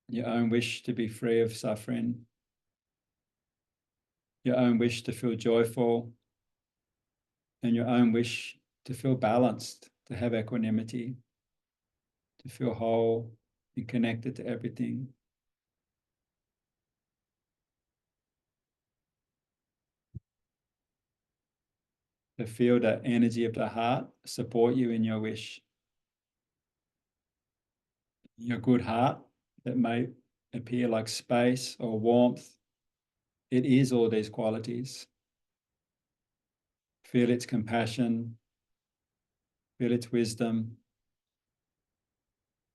your own wish to be free of suffering, your own wish to feel joyful, and your own wish to feel balanced, to have equanimity, to feel whole and connected to everything. to feel the energy of the heart support you in your wish. Your good heart that may appear like space or warmth, it is all these qualities. Feel its compassion, feel its wisdom.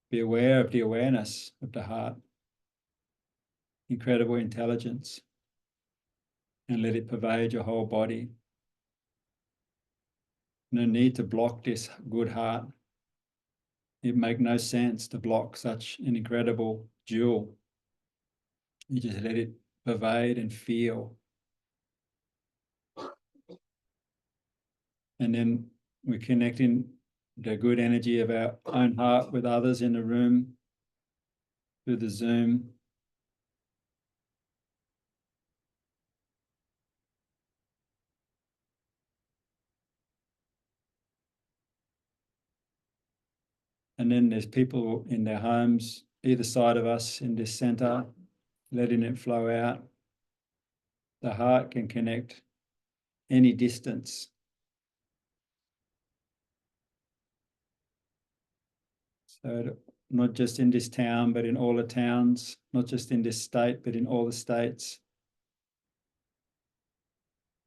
Be aware of the awareness of the heart, incredible intelligence, and let it pervade your whole body. No need to block this good heart. It makes no sense to block such an incredible jewel. You just let it pervade and feel. And then we're connecting the good energy of our own heart with others in the room through the Zoom. And then there's people in their homes, either side of us in this center, letting it flow out. The heart can connect any distance. So not just in this town, but in all the towns, not just in this state, but in all the states.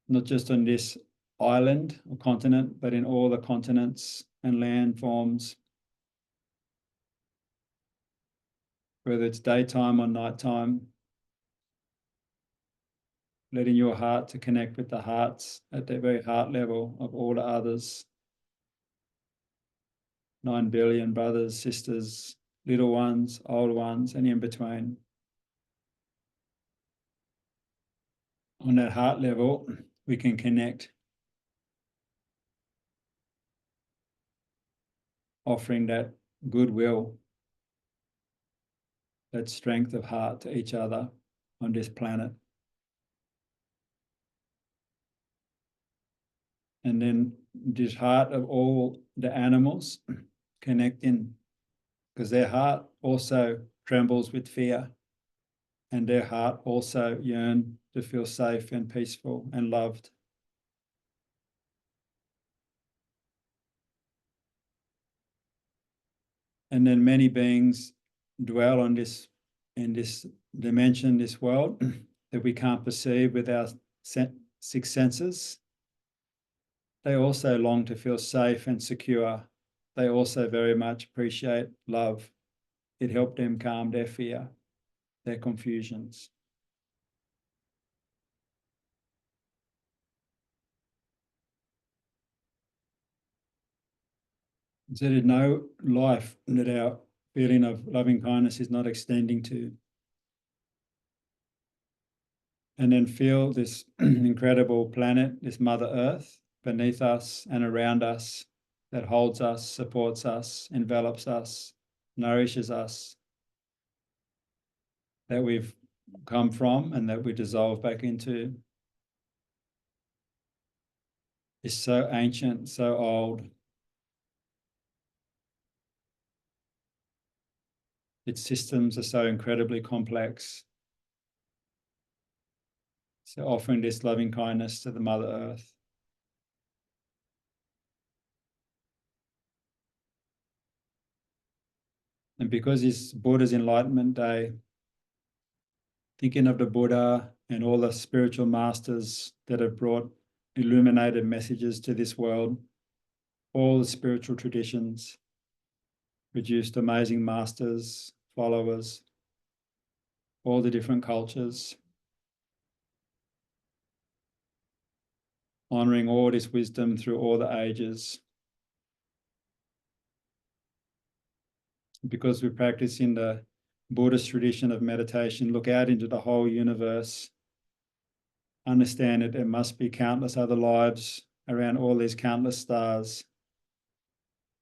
Not just on this island or continent, but in all the continents and land forms. Whether it's daytime or nighttime, letting your heart to connect with the hearts at the very heart level of all the others. 9 billion brothers, sisters, little ones, old ones, and in between. On that heart level, we can connect, offering that goodwill, that strength of heart to each other on this planet. And then this heart of all the animals connecting, because their heart also trembles with fear, and their heart also yearns to feel safe and peaceful and loved. And then many beings dwell on this, in this dimension, this world that we can't perceive with our six senses. They also long to feel safe and secure. They also very much appreciate love. It helped them calm their fear, their confusions. So there's no life that our feeling of loving kindness is not extending to. And then feel this incredible planet, this Mother Earth, beneath us and around us, that holds us, supports us, envelops us, nourishes us, that we've come from and that we dissolve back into. It's so ancient, so old. Its systems are so incredibly complex. So offering this loving kindness to the Mother Earth. And because it's Buddha's Enlightenment Day, thinking of the Buddha and all the spiritual masters that have brought illuminated messages to this world, all the spiritual traditions, produced amazing masters, followers, all the different cultures, honouring all this wisdom through all the ages. Because we practice in the Buddhist tradition of meditation, look out into the whole universe, understand that there must be countless other lives around all these countless stars,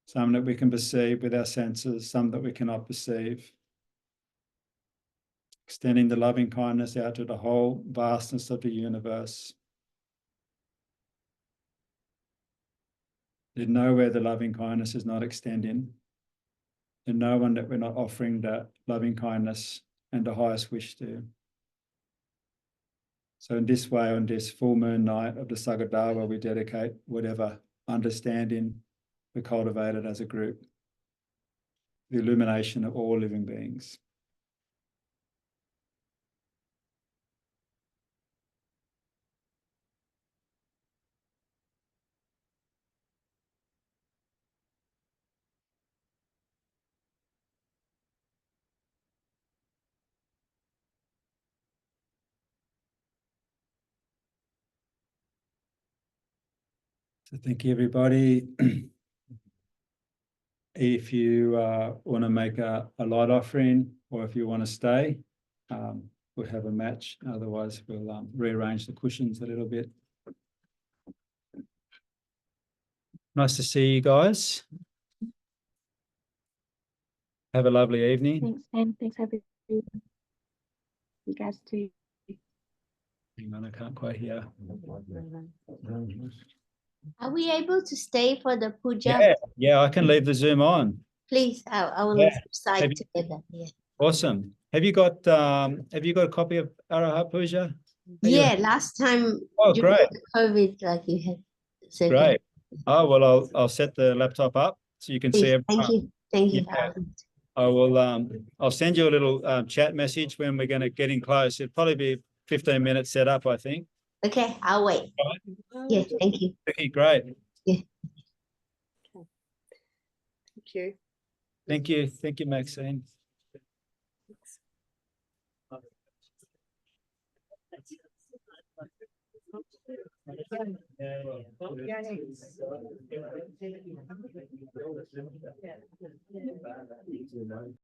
some that we can perceive with our senses, some that we cannot perceive. Extending the loving kindness out to the whole vastness of the universe. There's nowhere the loving kindness is not extending. There's no one that we're not offering that loving kindness and the highest wish to. So in this way, on this full moon night of the Saga Dawa, we dedicate whatever understanding we cultivated as a group, the illumination of all living beings. So thank you, everybody. If you want to make a light offering, or if you want to stay, we'll have a match. Otherwise, we'll rearrange the cushions a little bit. Nice to see you guys. Have a lovely evening. Thanks, Ben. Thanks, everyone. You guys too. Hang on, I can't quite hear. Are we able to stay for the puja? Yeah, I can leave the Zoom on. Please, I will Yeah. side Have you- together. Yeah. Awesome. Have you got a copy of Arahat Puja? Yeah, last time Oh, during great. the COVID, like you had said. Great. Oh, well, I'll set the laptop up so you can see Please, everyone. thank you. Thank you. Yeah. I will I'll send you a little chat message when we're going to get in close. It'll probably be 15 minutes set up, I think. Okay, I'll wait. Yeah, thank you. Okay, great. Yeah. Thank you. Thank you. Thank you, Maxine.